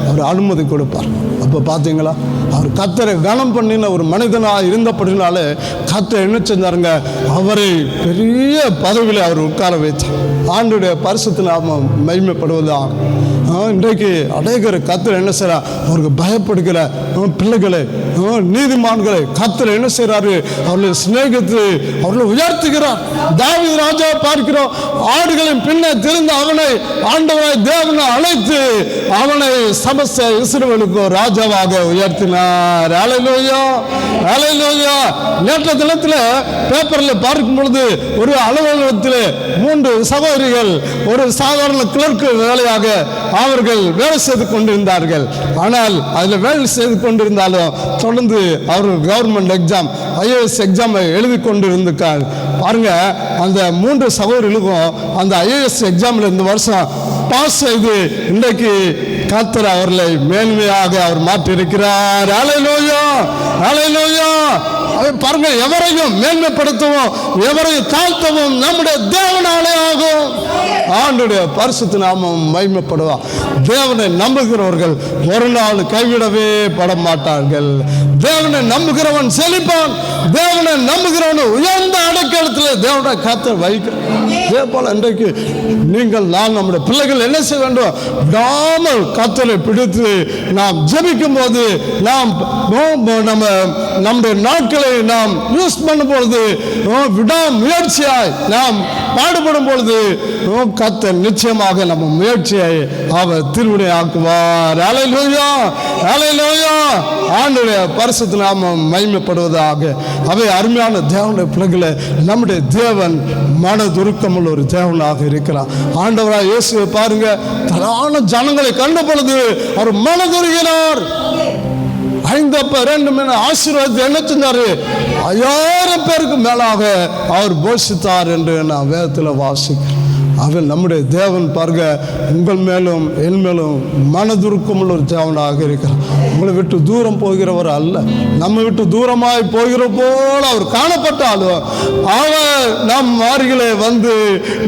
அவர் அனுமதி கொடுப்பார். அப்போ பார்த்தீங்களா, அவர் கர்த்தரை கனம் பண்ணின ஒரு மனிதனாக இருந்தபடினாலே கர்த்தர் என்ன செஞ்சாருங்க, அவரை பெரிய பதவியில் அவர் உட்கார வைத்தார். ஆண்டுடைய பரிசுத்த நாமம் மகிமைப்படுவதாக. இன்றைக்கு அநேகர் கர்த்தர் என்ன செய்கிறார், அவருக்கு பயப்படுகிற பிள்ளைகளை, நீதிமான்களை கர்த்தர் என்ன செய்கிறாரு, அவர்களை சிநேகித்து அவர்களை உயர்த்துகிறார். தாவீது ராஜா பார்க்கிறோம், ஆடுகளின் பின்னே திரிந்த அவனை ஆண்டவராய் தேவனை அழைத்து அவனை சமஸ்த இஸ்ரவேலுக்கு ராஜாவாக உயர்த்தினார். ஹல்லேலூயா, ஹல்லேலூயா. நேற்று தினத்தில் பேப்பரில் பார்க்கும் பொழுது ஒரு அலுவலகத்தில் 3 சகோதரிகள் ஒரு சாதாரண கிளர்க்கு வேலையாக அவர்கள் வேலை செய்து கொண்டிருந்தார்கள். ஆனால் அதில் வேலை செய்து கொண்டிருந்தாலும் தொடர்ந்து அவர்கள் கவர்மெண்ட் எக்ஸாம் IAS எக்ஸாமை எழுதி கொண்டிருந்தார்கள். பாருங்க, அந்த 3 சகோதரிகளுக்கும் அந்த IAS எக்ஸாமில் இந்த வருஷம் பாஸ் செய்து இன்றைக்கு கர்த்தர் அவர்களை மேன்மையாக அவர் மாற்றியிருக்கிறார். ஹல்லேலூயா, ஹல்லேலூயா. பாருங்க, எவரையும் மேன்மைப்படுத்தவும் எவரையும் தாழ்த்தவும் நம்முடைய தேவனாலே ஆகும். ஆண்டுடைய பரிசுத்த நாமம் மகிமைப்படுவா. தேவனை நம்புகிறவர்கள் ஒரு நாள் கைவிடவே பட மாட்டார்கள். தேவனை நம்புகிறவன் செழிப்பான், தேவனை நம்புகிறவன் உயர்ந்த அடைக்கலத்தில் தேவனை கர்த்தர் வைக்கிறார். இதே போல இன்றைக்கு நீங்கள் நான் நம்முடைய பிள்ளைகள் என்ன செய்ய வேண்டும்? விடாமல் கர்த்தரை பிடித்து நாம் ஜெபிக்கும் போது, நாம் நம்முடைய நாட்களை நாம் யூஸ் பண்ணும் பொழுது, விடாமுயற்சியாய் நாம் பாடுபடும் பொழுது கர்த்தர் நிச்சயமாக நம்ம முயற்சியை அவர் திருவினை ஆக்குவார். அல்லேலூயா, அல்லேலூயா. ஆண்டவருடைய பரிசுத்த நாமம் மகிமைப்படுவதாக. அவை அருமையான தேவனுடைய பிள்ளைகளை, நம்முடைய தேவன் மனதுருக்கமுள்ள ஒரு தேவனாக இருக்கிறார். ஆண்டவராக இயேசுவை பாருங்க, தரான ஜனங்களை கண்ட பொழுது அவர் மனதுருகினார். 5 அப்ப 2 மீன் ஆசீர்வாதத்தை என்ன செஞ்சாரு? 5000 பேருக்கு மேலாக அவர் போஷித்தார் என்று நான் வேதத்தில் வாசிக்கிறேன். அவன் நம்முடைய தேவன் பாருங்க, உங்கள் மேலும் என் மேலும் மனதுருக்கமுள்ள ஒரு தேவனாக இருக்கிறார். உங்களை விட்டு தூரம் போகிறவர் அல்ல. நம்ம விட்டு தூரமாய் போகிற போல அவர் காணப்பட்டாலும் அவர் நம் அருகிலே வந்து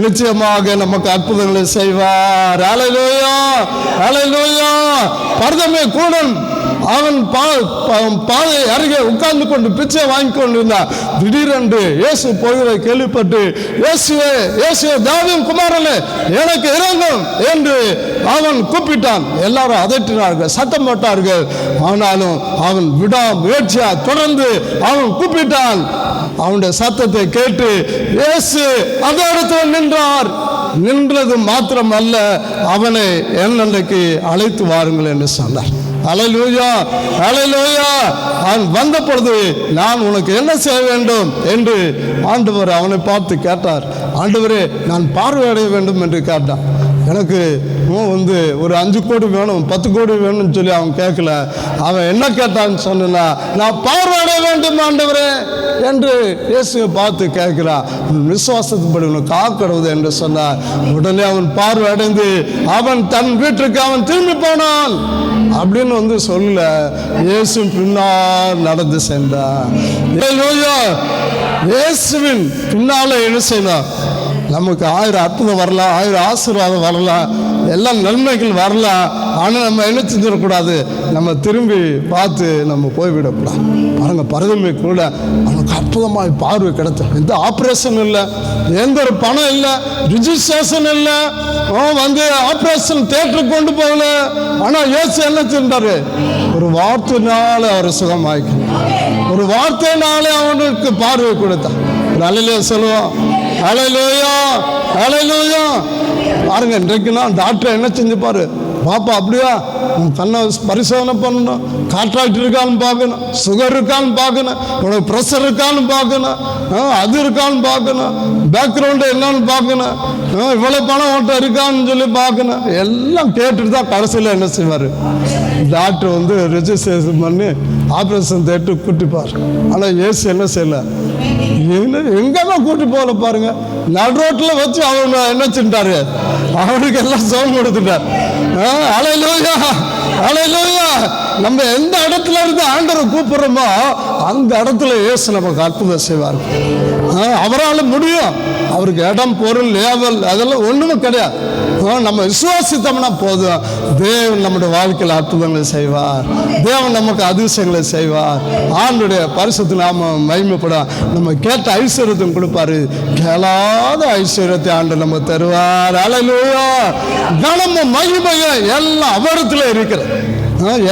நிச்சயமாக நமக்கு அற்புதங்களை செய்வார். அல்லேலூயா, அல்லேலூயா. பரதமே கூடன் அவன் பாதை அருகே உட்கார்ந்து கொண்டு பிச்சை வாங்கி கொண்டிருந்தான். திடீரென்று இயேசு போகிறதை கேள்விப்பட்டு, இயேசுவே, இயேசுவே, தாவீதின் குமாரனே, எனக்கு இறங்கும் என்று அவன் கூப்பிட்டான். எல்லாரும் அதட்டினார்கள், சத்தம் போட்டார்கள். ஆனாலும் அவன் விடாமுயற்சியா தொடர்ந்து அவன் கூப்பிட்டான். அவனுடைய சத்தத்தை கேட்டு இயேசு அந்த இடத்துல நின்றார். நின்றது மாத்திரம் அல்ல, அவனை என்னைக்கு அழைத்து வாருங்கள் என்று சொன்னார். அல்லேலூயா, அல்லேலூயா. அவன் வந்த பொழுது, நான் உனக்கு என்ன செய்ய வேண்டும் என்று ஆண்டவர் அவனை பார்த்து கேட்டார். ஆண்டவரே, நான் பார்வையடைய வேண்டும் என்று கேட்டான். எனக்கு ஒரு 5 கோடி வேணும், 10 கோடி வேணும்னு சொல்லி அவன் கேட்கல. அவன் என்ன கேட்டான்னு சொன்னா, நான் பார்வையடைய வேண்டும் ஆண்டவரே என்று இயேசுவை பார்த்து கேட்கிறான். விசுவாசத்தின்படி உனக்கு காக்கடுவது என்று சொன்னார். உடனே அவன் பார்வை அடைந்து அவன் தன் வீட்டுக்கு அவன் திரும்பி போனான் அப்படின்னு சொல்லல, இயேசு பின்னால் நடந்து சென்றான். இயேசுவின் பின்னால என்ன செய்யணும்? நமக்கு 1000 அற்புதம் வரலாம், 1000 ஆசீர்வாதம் வரலாம், எல்லாம் நன்மைகள் வரலாம். ஆனால் நம்ம என்ன செஞ்சிடக்கூடாது? நம்ம திரும்பி பார்த்து நம்ம போய்விடக்கூடாது. பாருங்க, பரதமே கூட அவனுக்கு அற்புதமாக பார்வை கிடைத்த, எந்த ஆப்ரேஷன் இல்லை, எந்த ஒரு பணம் இல்லை, ரிஜிஸ்ட்ரேஷன் இல்லை, ஆப்ரேஷன் தியேட்டருக்கு கொண்டு போகல. ஆனால் இயேசு என்ன செஞ்சாரு? ஒரு வார்த்தையினால அவரை சுகமாக்கணும், ஒரு வார்த்தையினாலே அவனுக்கு பார்வை கொடுத்தான். அல்லேலூயா சொல்லுவோம். அல்லேலூயா, அல்லேலூயா. பாருங்க, இன்றைக்குன்னா டாக்டர் என்ன செஞ்சுப்பாரு? பாப்பா அப்படியா, உன் கண்ணை பரிசோதனை பண்ணணும், கான்ட்ராக்ட் இருக்கான்னு பார்க்கணும், சுகர் இருக்கான்னு பார்க்கணும், உனக்கு ப்ரெஷர் இருக்கான்னு பார்க்கணும், அது இருக்கான்னு பார்க்கணும், பேக்ரவுண்டு என்னன்னு பார்க்கணும், இவ்வளோ பணம் ஓட்ட இருக்கான்னு சொல்லி பார்க்கணும். எல்லாம் கேட்டுட்டு தான் கடைசியில் என்ன செய்வார்? டாக்டர் ரெஜிஸ்ட்ரேஷன் பண்ணி ஆப்ரேஷன் தேட்டு கூட்டிப்பார். ஆனால் இயேசு என்ன செய்யலை? எங்கேயுமே கூட்டி போகல. பாருங்க, நடு ரோட்டில் வச்சு அவன் என்ன செஞ்சாரு? அவனுக்கு எல்லாம் சுகம் கொடுத்துட்டார். அல்லேலூயா, அல்லேலூயா. நம்ம எந்த இடத்துல இருந்து ஆண்டவரை கூப்பிடுறோமோ அந்த இடத்துல இயேசு நமக்கு அற்புதம் செய்வார். அவரால் முடியும். அவருக்கு இடம், பொருள், லேவல் அதெல்லாம் ஒன்றுமே கிடையாது. நம்ம விசுவாசித்தோம்னா போதும், தேவன் நம்முடைய வாழ்க்கையில் அற்புதங்களை செய்வார், தேவன் நமக்கு அதிசயங்களை செய்வார். ஆண்டுடைய பரிசுத்த நாம மகிமைப்பட நம்ம கேட்ட ஐஸ்வர்யத்தையும் கொடுப்பாரு, கேளாத ஐஸ்வர்யத்தை ஆண்டு நம்ம தருவார். அல்லேலூயா. கனமும் மகிமையும் எல்லாம் அவரிடத்துல இருக்கிறது,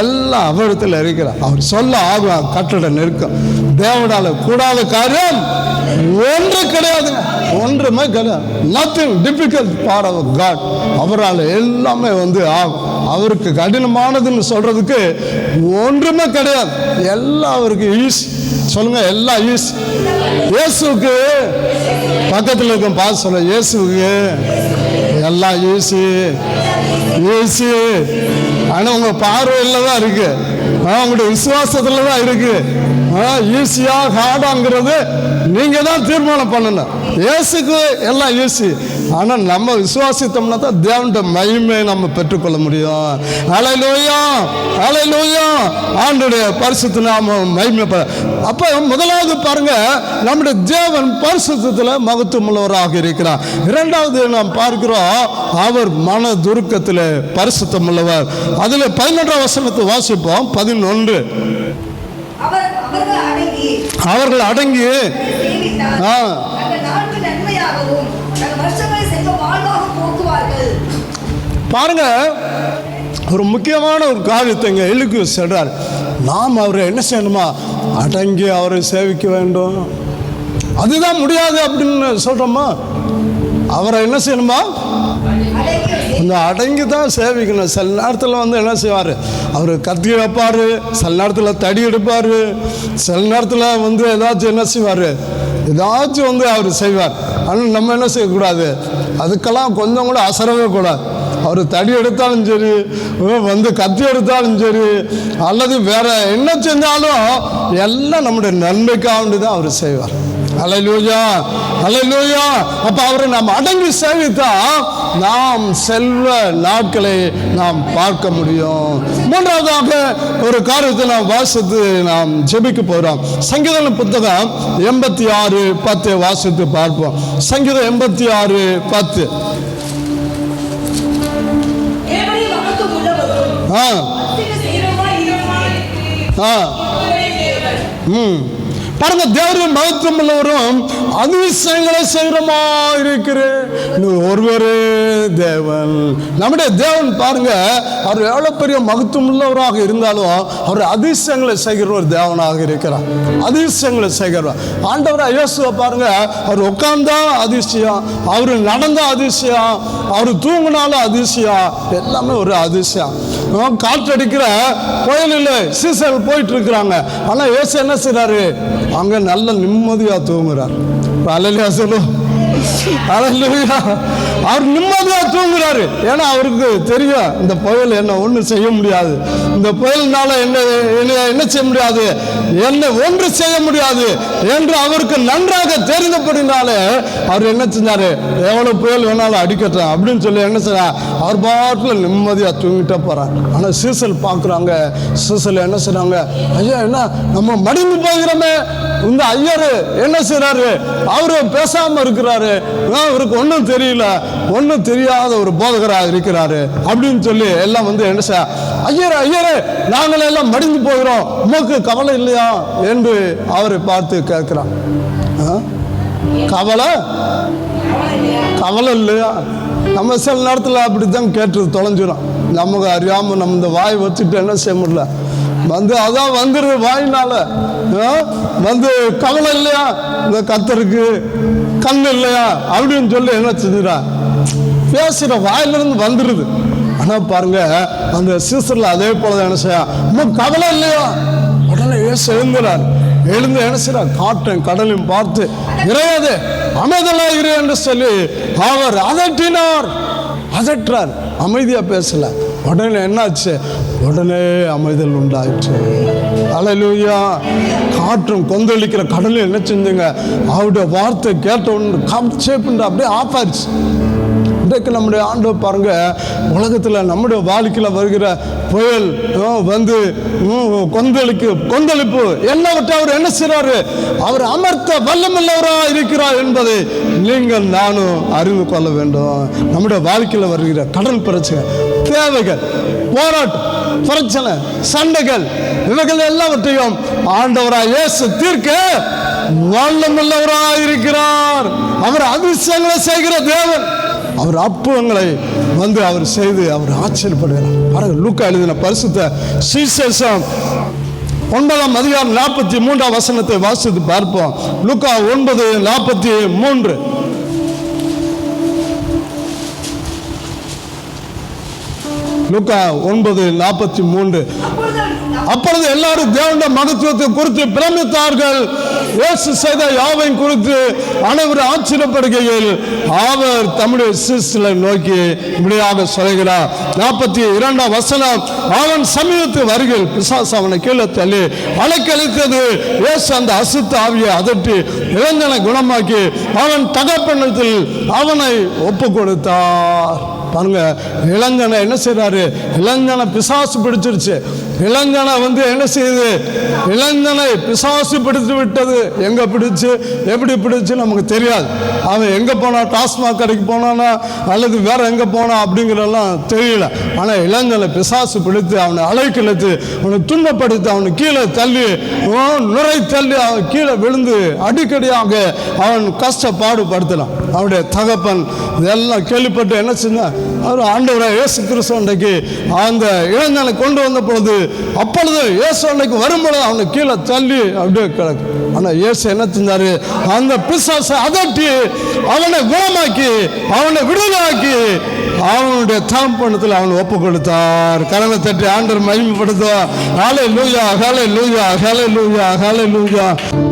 எல்லாம் அவரிடத்துல இருக்கிறார். அவர் சொல்ல ஆகும், கட்டட நெருக்கம். தேவனால கூடாத காரியம் ஒன்று கிடையாதுங்க, ஒன்றுமே கிடையாது. Nothing difficult for our God. அவரால் எல்லாமே ஆகும். அவருக்கு கடினமானதுன்னு சொல்றதுக்கு ஒன்றுமே கிடையாது. எல்லாம் அவருக்கு ஈஸி. சொல்லுங்க, எல்லாம் ஈஸி. இயேசுக்கு பக்கத்தில் இருக்க பார்த்து சொல்ல, இயேசுக்கு எல்லாம் ஈஸி, ஈஸி. ஆனால் உங்க பார்வையில் தான் இருக்கு, உங்களுடைய விசுவாசத்துல தான் இருக்கு. ஈஸியா ஹார்டாங்கிறது நீங்க தான் தீர்மானம் பண்ணணும். இயேசுக்கு எல்லாம் ஈஸி. ஆனால் நம்ம விசுவாசித்தோம்னா தான் தேவனுடைய மகிமையை நம்ம பெற்றுக்கொள்ள முடியும். அல்லேலூயா, அல்லேலூயா. ஆண்டவருடைய பரிசுத்த நாமம் மகிமைப்பட. அப்போ முதலாவது பாருங்க, நம்முடைய தேவன் பரிசுத்தத்தில் மகத்துவம் உள்ளவராக இருக்கிறார். இரண்டாவது நாம் பார்க்கிறோம், அவர் மன துருக்கத்தில் பரிசுத்தம் உள்ளவர். அதில் 11ஆம் வசனத்தை வாசிப்போம். 11. அவர்கள் அடங்கி பாருங்க, ஒரு முக்கியமான ஒரு காரியத்தை இங்கே எழுக்கு சொல்றார். நாம் அவரை என்ன செய்யணுமா? அடங்கி அவரை சேவிக்க வேண்டும். அதுதான் முடியாது அப்படின்னு சொல்றோமா? அவரை என்ன செய்யணுமா? இந்த அடங்கி தான் சேவிக்கணும். சில நேரத்தில் வந்து என்ன செய்வார்? அவர் கத்தி வைப்பார், சில நேரத்தில் தடி எடுப்பார், சில நேரத்தில் வந்து ஏதாச்சும் என்ன செய்வார்? ஏதாச்சும் வந்து அவர் செய்வார். ஆனால் நம்ம என்ன செய்யக்கூடாது? அதுக்கெல்லாம் கொஞ்சம் கூட அசரவே கூடாது. அவர் தடி எடுத்தாலும் சரி, வந்து கத்தி எடுத்தாலும் சரி, அல்லது வேற என்ன செஞ்சாலும் எல்லாம் நம்முடைய நன்மைக்காக தான் அவர் செய்வார். அல்லேலூயா, அல்லேலூயா. அப்ப அவரை நாம் அடங்கி சேவித்தா நாம் செல்வ நாட்களை நாம் பார்க்க முடியும். மூன்றாவதாக ஒரு காரியத்தை நாம் வாசித்து நாம் ஜெபிக்க போகிறோம். சங்கீத புத்தகம் 86:10 வாசித்து பார்ப்போம். சங்கீதம் 86:10. பாருங்க, தேவருடைய மகத்துவம் உள்ளவரும் அதிசயங்களை செய்கிறமா இருக்கிறேன் ஒருவரே தேவன். நம்முடைய தேவன் பாருங்க, அவர் எவ்வளவு பெரிய மகத்துவம் உள்ளவராக இருந்தாலும் அவர் அதிசயங்களை செய்கிற ஒரு தேவனாக இருக்கிறார். அதிசயங்களை செய்கிறார். ஆண்டவர் இயேசுவை பாருங்க, அவர் உட்கார்ந்தா அதிசயம், அவர் நடந்தா அதிசயம், அவர் தூங்கினாலும் அதிசயம், எல்லாமே ஒரு அதிசயம். காற்றடிக்கிற புயலில் சீசல் போயிட்டு இருக்கிறாங்க. ஆனா இயேசு என்ன செய்றாரு? அங்க நல்ல நிம்மதியா தூங்குறார். அல்லேலூயா சொல்லு. அல்லேலூயா. அவர் நிம்மதியா தூங்குறாரு. ஏன்னா அவருக்கு தெரியும் இந்த புயல் என்ன ஒன்றும் செய்ய முடியாது, இந்த புயல்னால என்ன செய்ய முடியாது, என்ன ஒன்று செய்ய முடியாது என்று அவருக்கு நன்றாக தெரிந்தபடினாலே அவர் என்ன செஞ்சாரு? எவ்வளவு புயல் வேணாலும் அடிக்கட்டும் அப்படின்னு சொல்லி என்ன செய்யறார்? அவர் பாட்டில் நிம்மதியா தூங்கிட்டே போறார். ஆனா சீசல் பார்க்குறாங்க. சீசல் என்ன செய்றாங்க? ஐயா, என்ன நம்ம மடிந்து போகிறோமே, இந்த ஐயரு என்ன செய்றாரு? அவரு பேசாம இருக்கிறாரு, அவருக்கு ஒன்றும் தெரியல, ஒன்றும் தெரியாத ஒரு போதகராக இருக்கிறாரு அப்படின்னு சொல்லி எல்லாம் வந்து என்ன செய்ய, ஐயரே ஐயரே நாங்கள் எல்லாம் மடிந்து போகிறோம், உமக்கு கவலை இல்லையா என்று அவரை பார்த்து கேட்கிறான். கவலை கவலை இல்லையா? நம்ம சில நேரத்தில் அப்படித்தான் கேட்டு தொலைஞ்சிடும். நமக்கு அறியாம நம்ம இந்த வாய் வச்சுட்டு என்ன செய்ய முடியல, வந்து அதான் வந்துடுது வாயினால. வந்து கவலை இல்லையா, இந்த கத்தருக்கு கண் இல்லையா அப்படின்னு சொல்லி என்ன செஞ்சுடா பேசுற வாயிலிருந்து வந்துடுது. ஆனா பாருங்க, அந்த சீசர்ல அதே போல என்ன செய்ய, கவலை இல்லையா? உடனே ஏசு எழுந்துறார். எழுந்து என்ன செய்யறார்? காட்டும் கடலையும் பார்த்து இறையாது அமைதலாக இரு என்று சொல்லி அவர் அதற்றார். அமைதியா பேசல. உடனே என்னாச்சு? உடனே அமைதல் உண்டாயிற்று. அல்லேலூயா. காற்றும் கொந்தளிக்கிற கடலில் என்ன செஞ்சுங்க? அவருடைய வார்த்தை கேட்ட ஒன்று காப்சேப்புன்ற அப்படியே ஆஃப் ஆயிடுச்சு. இன்றைக்கு நம்முடைய ஆண்டவர் பாருங்க, உலகத்தில் நம்முடைய வாழ்க்கையில் வருகிற புயல் வந்து கொந்தளிப்பு எல்லாவற்றை அவர் என்ன செய்றாரு? அவர் அமர்த்த வல்லமுள்ளவராக இருக்கிறார் என்பதை நீங்கள் நானும் அறிந்து கொள்ள வேண்டும். நம்முடைய வாழ்க்கையில் வருகிற கடல் பிரச்சனை, தேவைகள், போராட்டம், பிரச்சனை, சண்டைகள், இவைகள் எல்லாவற்றையும் ஆண்டவராய் இயேசு தீர்க்க வல்லமுள்ளவராக இருக்கிறார். அவர் அதிசயங்களை செய்கிற தேவன். அவர் அற்புதங்களை வந்து அவர் செய்து அவர் ஆச்சரியப்படுகிறார். பாருங்க, லூக்கா எழுதின பரிசுத்த சுவிசேஷம் 9ஆம் அதிகாரம் 43ஆம் வசனத்தை வாசித்து பார்ப்போம். லூக்கா 9:43. லூக்கா 9:43. அப்பொழுது எல்லாரும் தேவனுடைய மகத்துவத்தை குறித்து பிரமித்தார்கள். இயேசு செய்த யாவையும் குறித்து அனைவரும் ஆச்சரியப்படுகையில் அவர் தம்முடைய சீஷர்களை நோக்கி இப்படியாக சொல்கிறார். 42ஆம் வசனம். அவன் சமீபத்து வருகையில் பிசாசு அவனை கீழே தள்ளி அலைக்கழித்தது. இயேசு அந்த அசுத்த ஆவியை அதட்டி இளைஞனை குணமாக்கி அவன் தகப்பனிடத்தில் அவனை ஒப்பு கொடுத்தார். பாருங்க, இளைஞனை என்ன செய்றாரு? இளைஞனை பிசாசு பிடிச்சிருச்சு. இளைஞனை என்ன செய்யுது? இளைஞனை பிசாசு பிடித்து விட்டது. எங்க பிடிச்சு, எப்படி பிடிச்சு நமக்கு தெரியாது. அவன் எங்க போனா, டாஸ்மாக் கடைக்கு போனானா அல்லது வேற எங்க போனா அப்படிங்கிறதெல்லாம் தெரியல. ஆனா இளைஞனை பிசாசு பிடித்து அவனை அலைக்கிழத்து, அவனை துன்பப்படுத்தி, அவனை கீழே தள்ளி, நுரை தள்ளி அவன் கீழே விழுந்து அடிக்கடியாக அவன் கஷ்டப்பாடுபடுத்தலாம். அவனுடைய தகப்பன் இதெல்லாம் கேள்விப்பட்டு என்ன செஞ்சான்? அவர் ஆண்டவராக இயேசு கிறிஸ்து அன்றைக்கு அந்த இளைஞனை கொண்டு வந்த பொழுது, அப்பொழுது இயேசு அன்றைக்கு வரும்பொழுது அவனை கீழே தள்ளி அப்படியே கிடக்கு. ஆனால் இயேசு என்ன செஞ்சாரு? அந்த பிசாசை அதட்டி அவனை குணமாக்கி அவனை விடுதலாக்கி அவனுடைய தகப்பனத்தில் அவனை ஒப்பு கொடுத்தார். கரங்களை தட்டி ஆண்டவர் மகிமைப்படுத்துவார். ஹல்லேலூயா, ஹல்லேலூயா, ஹல்லேலூயா, ஹல்லேலூயா.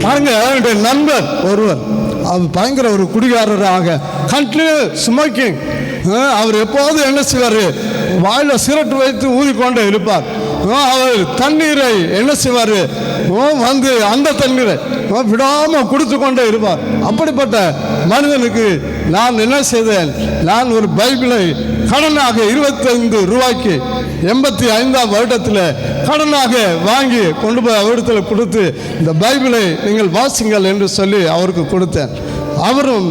பாருங்க, என்னுடைய நண்பர் ஒருவர், அவர் பயங்கர ஒரு குடிகாரராக கண்டினியூ ஸ்மோக்கிங். அவர் எப்போது என்ன செய்வார்? வாயில சிரட்டு வைத்து ஊதிக்கொண்டே இருப்பார். அவர் தண்ணீரை என்ன செய்வார்? அந்த தண்ணீரை விடாம குடித்து கொண்டே இருப்பார். அப்படிப்பட்ட மனிதனுக்கு நான் என்ன செய்தேன்? நான் ஒரு பைபிளை கடனாக 25 ரூபாய்க்கு 85ஆம் வருடத்தில் கடனாக வாங்கி கொண்டு போய் அவரிடத்தில் கொடுத்து, இந்த பைபிளை நீங்கள் வாசிங்கள் என்று சொல்லி அவருக்கு கொடுத்தேன். அவரும்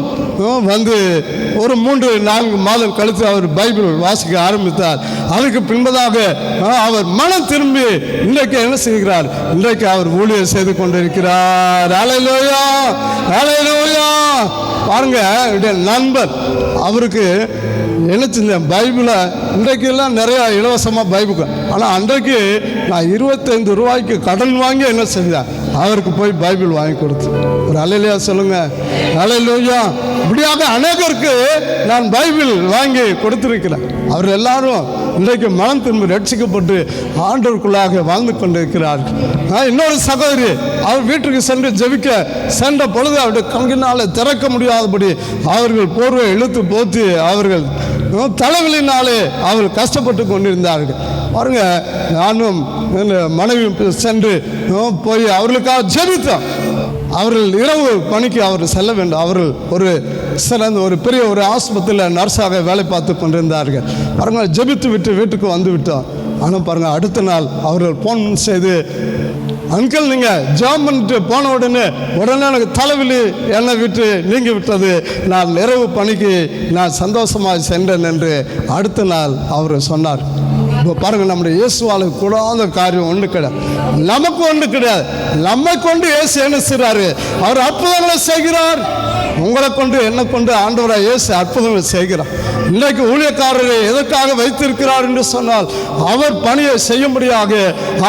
ஒரு 3-4 மாதம் கழித்து அவர் பைபிள் வாசிக்க ஆரம்பித்தார். அதுக்கு பின்பதாக அவர் மனம் திரும்பி இன்றைக்கு என்ன செய்கிறார்? இன்றைக்கு அவர் ஊழியர் செய்து கொண்டிருக்கிறார். ஹல்லேலூயா, ஹல்லேலூயா. பாருங்க, என்னுடைய நண்பர் அவருக்கு என்ன செஞ்சேன்? பைபிளை இன்றைக்கெல்லாம் நிறையா இலவசமாக பைபிள், ஆனால் அன்றைக்கு நான் 25 ரூபாய்க்கு கடன் வாங்கி என்ன செஞ்சேன்? அவருக்கு போய் பைபிள் வாங்கி கொடுத்து. ஒரு ஹல்லேலூயா சொல்லுங்க. ஹல்லேலூயா. இப்படியாக அநேகருக்கு நான் பைபிள் வாங்கி கொடுத்திருக்கிறேன். அவர் எல்லாரும் இன்றைக்கு மனம் திரும்பி ரட்சிக்கப்பட்டு ஆண்டவருக்குள்ளாக வாழ்ந்து கொண்டிருக்கிறார்கள். இன்னொரு சகோதரி, அவர் வீட்டுக்கு சென்று ஜெபிக்க சென்ற பொழுது அவருடைய கண்கினால திறக்க முடியாதபடி அவர்கள் போர்வை இழுத்து போத்தி அவர்கள் தலைவலினாலே அவர்கள் கஷ்டப்பட்டு கொண்டிருந்தார்கள். பாருங்க, நானும் மனைவி சென்று போய் அவர்களுக்காக ஜெபித்தோம். அவர்கள் இரவு பணிக்கு அவர் செல்ல வேண்டும். அவர்கள் ஒரு பெரிய ஒரு ஆஸ்பத்திரியில் நர்ஸாக வேலை பார்த்து கொண்டிருந்தார்கள். பாருங்க, ஜெபித்து விட்டு வீட்டுக்கு வந்து விட்டோம். ஆனால் பாருங்க, அடுத்த நாள் அவர்கள் ஃபோன் செய்து, அங்கிள் நீங்கள் ஜாம் பண்ணிட்டு போன உடனே எனக்கு தலைவலி என்னை விட்டு நீங்கி விட்டது, நான் இரவு பணிக்கு நான் சந்தோஷமாக சென்றேன் என்று அடுத்த நாள் அவர் சொன்னார். இப்போ பாருங்கள், நம்முடைய இயேசுவாளுக்கு கூடாத காரியம் ஒன்று கிடையாது, நமக்கு ஒன்று கிடையாது. நம்மை கொண்டு இயேசு என்ன செய்கிறாரு? அவர் அற்புதங்களை செய்கிறார். உங்களை கொண்டு என்னை கொண்டு ஆண்டவராக இயேசு அற்புதங்களை செய்கிறார். இன்றைக்கு ஊழியக்காரரை எதற்காக வைத்திருக்கிறார் என்று சொன்னால், அவர் பணியை செய்யும்படியாக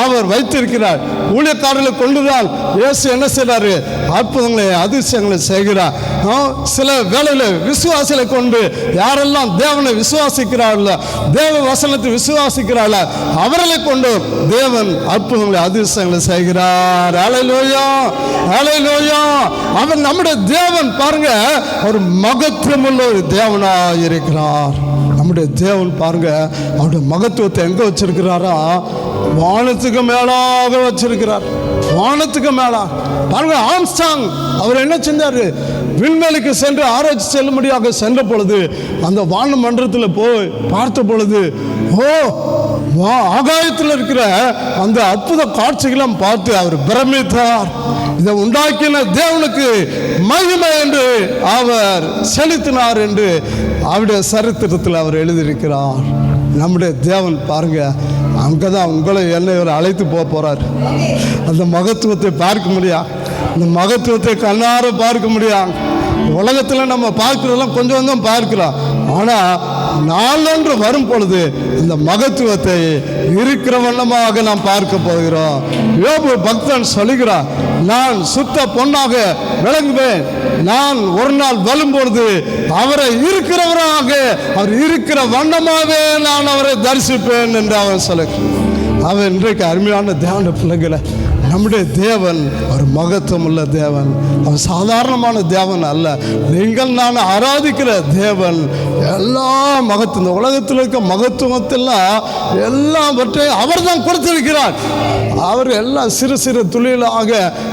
அவர் வைத்திருக்கிறார். ஊழியக்காரர்களை கொண்டுதான் இயேசு என்ன செய்கிறாரு? அற்புதங்களை அதிசயங்களை செய்கிறார். சில வேளையில் விசுவாசிகளை கொண்டு யாரெல்லாம் தேவனை விசுவாசிக்கிறார்களோ, தேவ வசனத்தை விசுவாசிக்கிறார்களோ, அவர்களை கொண்டு தேவன் அற்புதங்களை அதிசயங்களை செய்கிறார். ஹல்லேலூயா, ஹல்லேலூயா. அவர் நம்முடைய தேவன் பாருங்க, ஒரு மகத்துவமுள்ள ஒரு தேவனாக இருக்கிறார். நம்முடைய தேவன் பாருங்க, அவருடைய மகத்துவத்தை எங்க வச்சிருக்கிறாரா? வானத்துக்கு மேலாக வச்சிருக்கிறார். வானத்துக்கு மேலாக பாருங்க. ஆம்ஸ்டாங் அவர் என்ன செஞ்சாரு? விண்வெளிக்கு சென்று ஆராய்ச்சி செல்லும்படியாக சென்ற பொழுது அந்த வான மண்டலத்தில் போய் பார்த்த பொழுது, ஆகாயத்தில் இருக்கிற அந்த அற்புத காட்சிகளும் பார்த்து அவர் பிரமித்தார். இதை உண்டாக்கின தேவனுக்கு மகிமை என்று அவர் செலுத்தினார் என்று அவருடைய சரித்திரத்தில் அவர் எழுதியிருக்கிறார். நம்முடைய தேவன் பாருங்க, அங்கதான் உங்களை என்னை அழைத்து போறார். அந்த மகத்துவத்தை பார்க்க முடியாது, அந்த மகத்துவத்தை கண்ணார பார்க்க முடியாது. உலகத்தில் நம்ம பார்க்கிறதெல்லாம் கொஞ்சம் கொஞ்சம் பார்க்கிறோம். ஆனால் நாளொன்று வரும் பொழுது இந்த மகத்துவத்தை இருக்கிற வண்ணமாக நாம் பார்க்க போகிறோம். யோபு பக்தன் சொல்லுகிறார், நான் சுத்த பொன்னாக விளங்குவேன், நான் ஒரு நாள் வரும்பொழுது அவரை இருக்கிறவராக, அவர் இருக்கிற வண்ணமாகவே நான் அவரை தரிசிப்பேன் என்று அவன் சொல்லுகிறார். அவன் இன்றைக்கு அருமையான தியான பிள்ளைகளை, நம்முடைய தேவன் ஒரு மகத்துவம் உள்ள தேவன். அவன் சாதாரணமான தேவன் அல்ல. நீங்கள் நான் ஆராதிக்கிற தேவன் எல்லா மகத்துவம், இந்த உலகத்தில் இருக்க மகத்துவத்தெல்லாம் எல்லாவற்றையும் அவர் தான் கொடுத்திருக்கிறார். அவர் எல்லாம் சிறு சிறு துளிகளாக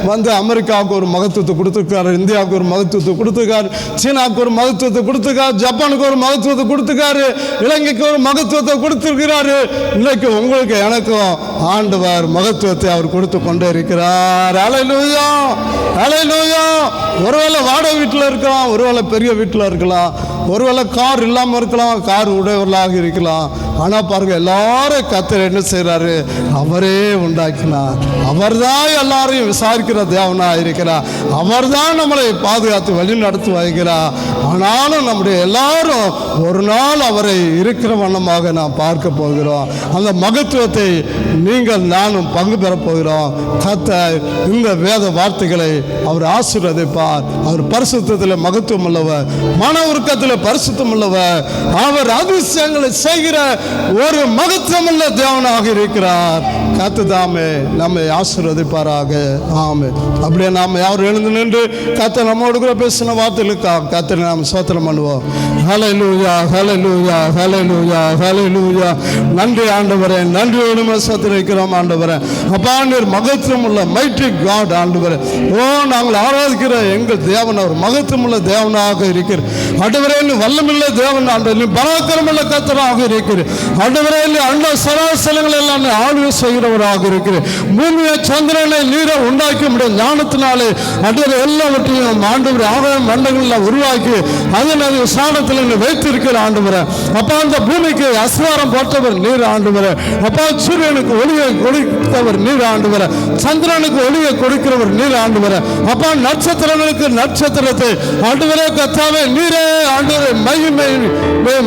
வந்து அமெரிக்காவுக்கு ஒரு மகத்துவத்தை கொடுத்துருக்காரு, இந்தியாவுக்கு ஒரு மகத்துவத்தை கொடுத்துருக்காரு, சீனாவுக்கு ஒரு மகத்துவத்தை கொடுத்துருக்காரு, ஜப்பானுக்கு ஒரு மகத்துவத்தை கொடுத்துருக்காரு, இலங்கைக்கு ஒரு மகத்துவத்தை கொடுத்துருக்கிறாரு. இன்னைக்கு உங்களுக்கு எனக்கும் ஆண்டவர் மகத்துவத்தை அவர் கொடுத்து கொண்டே இருக்கிறார். ஹல்லேலூயா, ஹல்லேலூயா. ஒருவேளை வாடகை வீட்டில் இருக்கலாம், ஒருவேளை பெரிய வீட்டில் இருக்கலாம், ஒருவேளை கார் இல்லாமல் இருக்கலாம், கார் உடையவர்களாக இருக்கலாம். ஆனால் பாருங்க, எல்லாரும் கர்த்தர் என்ன செய்கிறாரு? அவரே உண்டாக்கினார். அவர் தான் எல்லாரையும் விசாரிக்கிற தேவனாக இருக்கிறார். அவர் தான் நம்மளை பாதுகாத்து வழி நடத்தி வைக்கிறார். ஆனாலும் நம்முடைய எல்லாரும் ஒரு நாள் அவரை இருக்கிற வண்ணமாக நாம் பார்க்க போகிறோம். அந்த மகத்துவத்தை நீங்கள் நானும் பங்கு பெறப் போகிறோம். கர்த்தர் இந்த வேத வார்த்தைகளை அவர் ஆசீர்வதிப்பார். அவர் பரிசுத்தத்தில் மகத்துவம் உள்ளவர், மன உருக்கத்தில் பரிசுத்தம் உள்ளவர். அவர் அதிசயங்களை செய்கிற ஒரு மகத்துவம் உள்ள தேவனாக இருக்கிறார். கர்த்தர் தாமே நம்மை ஆசீர்வதிப்பாராக. ஆமே. அப்படியே நாம் யாரும் எழுந்து நின்று கர்த்தர் நம்மோடு கூட பேசின வார்த்தைகளுக்காக கர்த்தரை நாம் ஸ்தோத்திரம் பண்ணுவோம். ஹல்லேலூயா, ஹல்லேலூயா, ஹல்லேலூயா, ஹல்லேலூயா. நன்றி ஆண்டவரே, நன்றியோடு ஸ்தோத்திரிக்கிறோம் ஆண்டவரே. அப்பா, நீர் மகத்துவம் உள்ள மைட்டி காட் ஆண்டவரே. ஓ, நாங்கள் ஆராதிக்கிற எங்கள் தேவன் அவர் மகத்துவம் உள்ள தேவனாக இருக்கிறார். ஆண்டவரே, நீ வல்லமுள்ள தேவன் ஆண்டவர், நீ பராக்கிரமுள்ள கர்த்தராக இருக்கிறார். ஆண்டவரே, நீ அண்ட சராசரங்கள் எல்லாம் நீ ஆளுகை செய்கிறவராக இருக்கிறார். பூமியை சந்திரனை நீரை உண்டாக்கி முடிய ஞானத்தினாலே ஆண்டவர் எல்லாவற்றையும் ஆண்டவர் ஆகாய மண்டலங்களில் உருவாக்கி அதன் சாணத்தில் வைத்திருக்கிற ஆண்டவரே. அப்பா, அந்த பூமிக்கு அஸ்வாரம் போட்டவர் நீர் ஆண்டவரே. அப்பா, சூரியனுக்கு ஒளியை கொடுத்தவர் நீர் ஆண்டவரே. சந்திரனுக்கு ஒளியை கொடுக்கிறவர் நீர் ஆண்டவரே. அப்பா, நட்சத்திரங்களுக்கு நட்சத்திரத்தை ஆண்டவரே கர்த்தாவே நீரே ஆண்டவரே மகிமை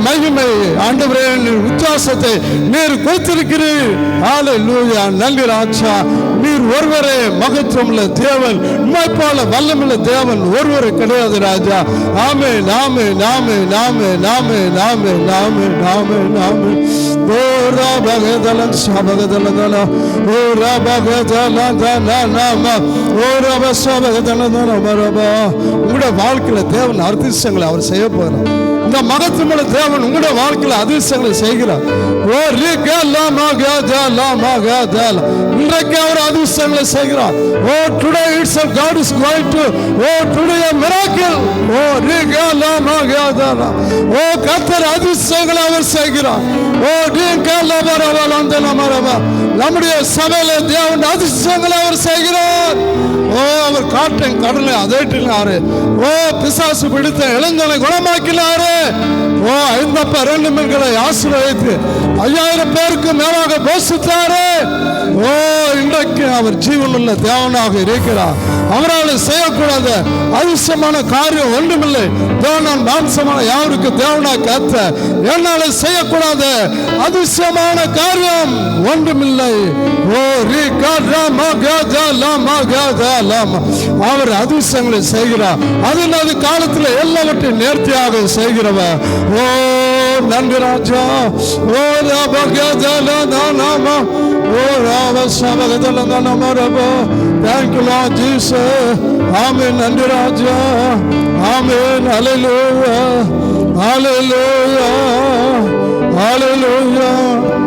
மகிமை ஆண்டவரே வித்தியாசத்தை நீர் கொடுத்திருக்கிறீர். ஹல்லேலூயா. நன்றி ராஜா. நீர் ஒருவரே மகத்துவம் உள்ள தேவன், உம்மை போல வல்லமுள்ள தேவன் ஒருவரே கிடையாது ராஜா. ஆமென், ஆமென், ஆமென், ஆமென், ஆமென், ஆமென், ஆமென், ஆமென், ஆமென். ஓ ரபகதலன் சபகதலதல ஓ ரபகதலதனம ஓ ரபசபகதலதனமரப. உங்களுடைய வாழ்க்கையில் தேவன் அதிசயங்களை அவர் செய்ய போகிறார். இந்த மகத்துவமுள்ள தேவன் உங்களுடைய வாழ்க்கையில் அதிசயங்களை செய்கிறார். ஓ இன்றைக்கு அவர் அதிசயங்களை செய்கிறார். Oh today it's God is going to today a miracle. ஓ கர்த்தர் அதிசயங்களை அவர் செய்கிறார். ஓ நம்முடைய சபையில தேவன் அதிசயங்களை அவர் செய்கிறார். ஓ அவர் காற்றின் கடலை அதட்டினாரு. ஓ பிசாசு பிடித்த இளைஞனை குணமாக்கினாரு. ஓ 5 மீன்களை ஆசீர்வதித்து 5000 பேருக்கு மேலாக போஷித்தாரு. ஓ இன்றைக்கு அவர் ஜீவனுள்ள தேவனாக இருக்கிறார். அவரால் செய்யக்கூடாத அதிசயமான காரியம் ஒன்றுமில்லை. தேவனான் மாம்சமான யாருக்கு தேவனாக காத்த என்னால் செய்யக்கூடாத அதிசயமான காரியம் ஒன்றுமில்லை. ஓ அவர் அதிசயங்களை செய்கிறார். அது காலத்தில் எல்லாவற்றையும் நேர்த்தியாக செய்கிறவர். ஓ நன்றி ராஜா. ஓ Thank you Lord Jesus. Amen. நன்றி ராஜா. Amen. Hallelujah. Hallelujah. Hallelujah.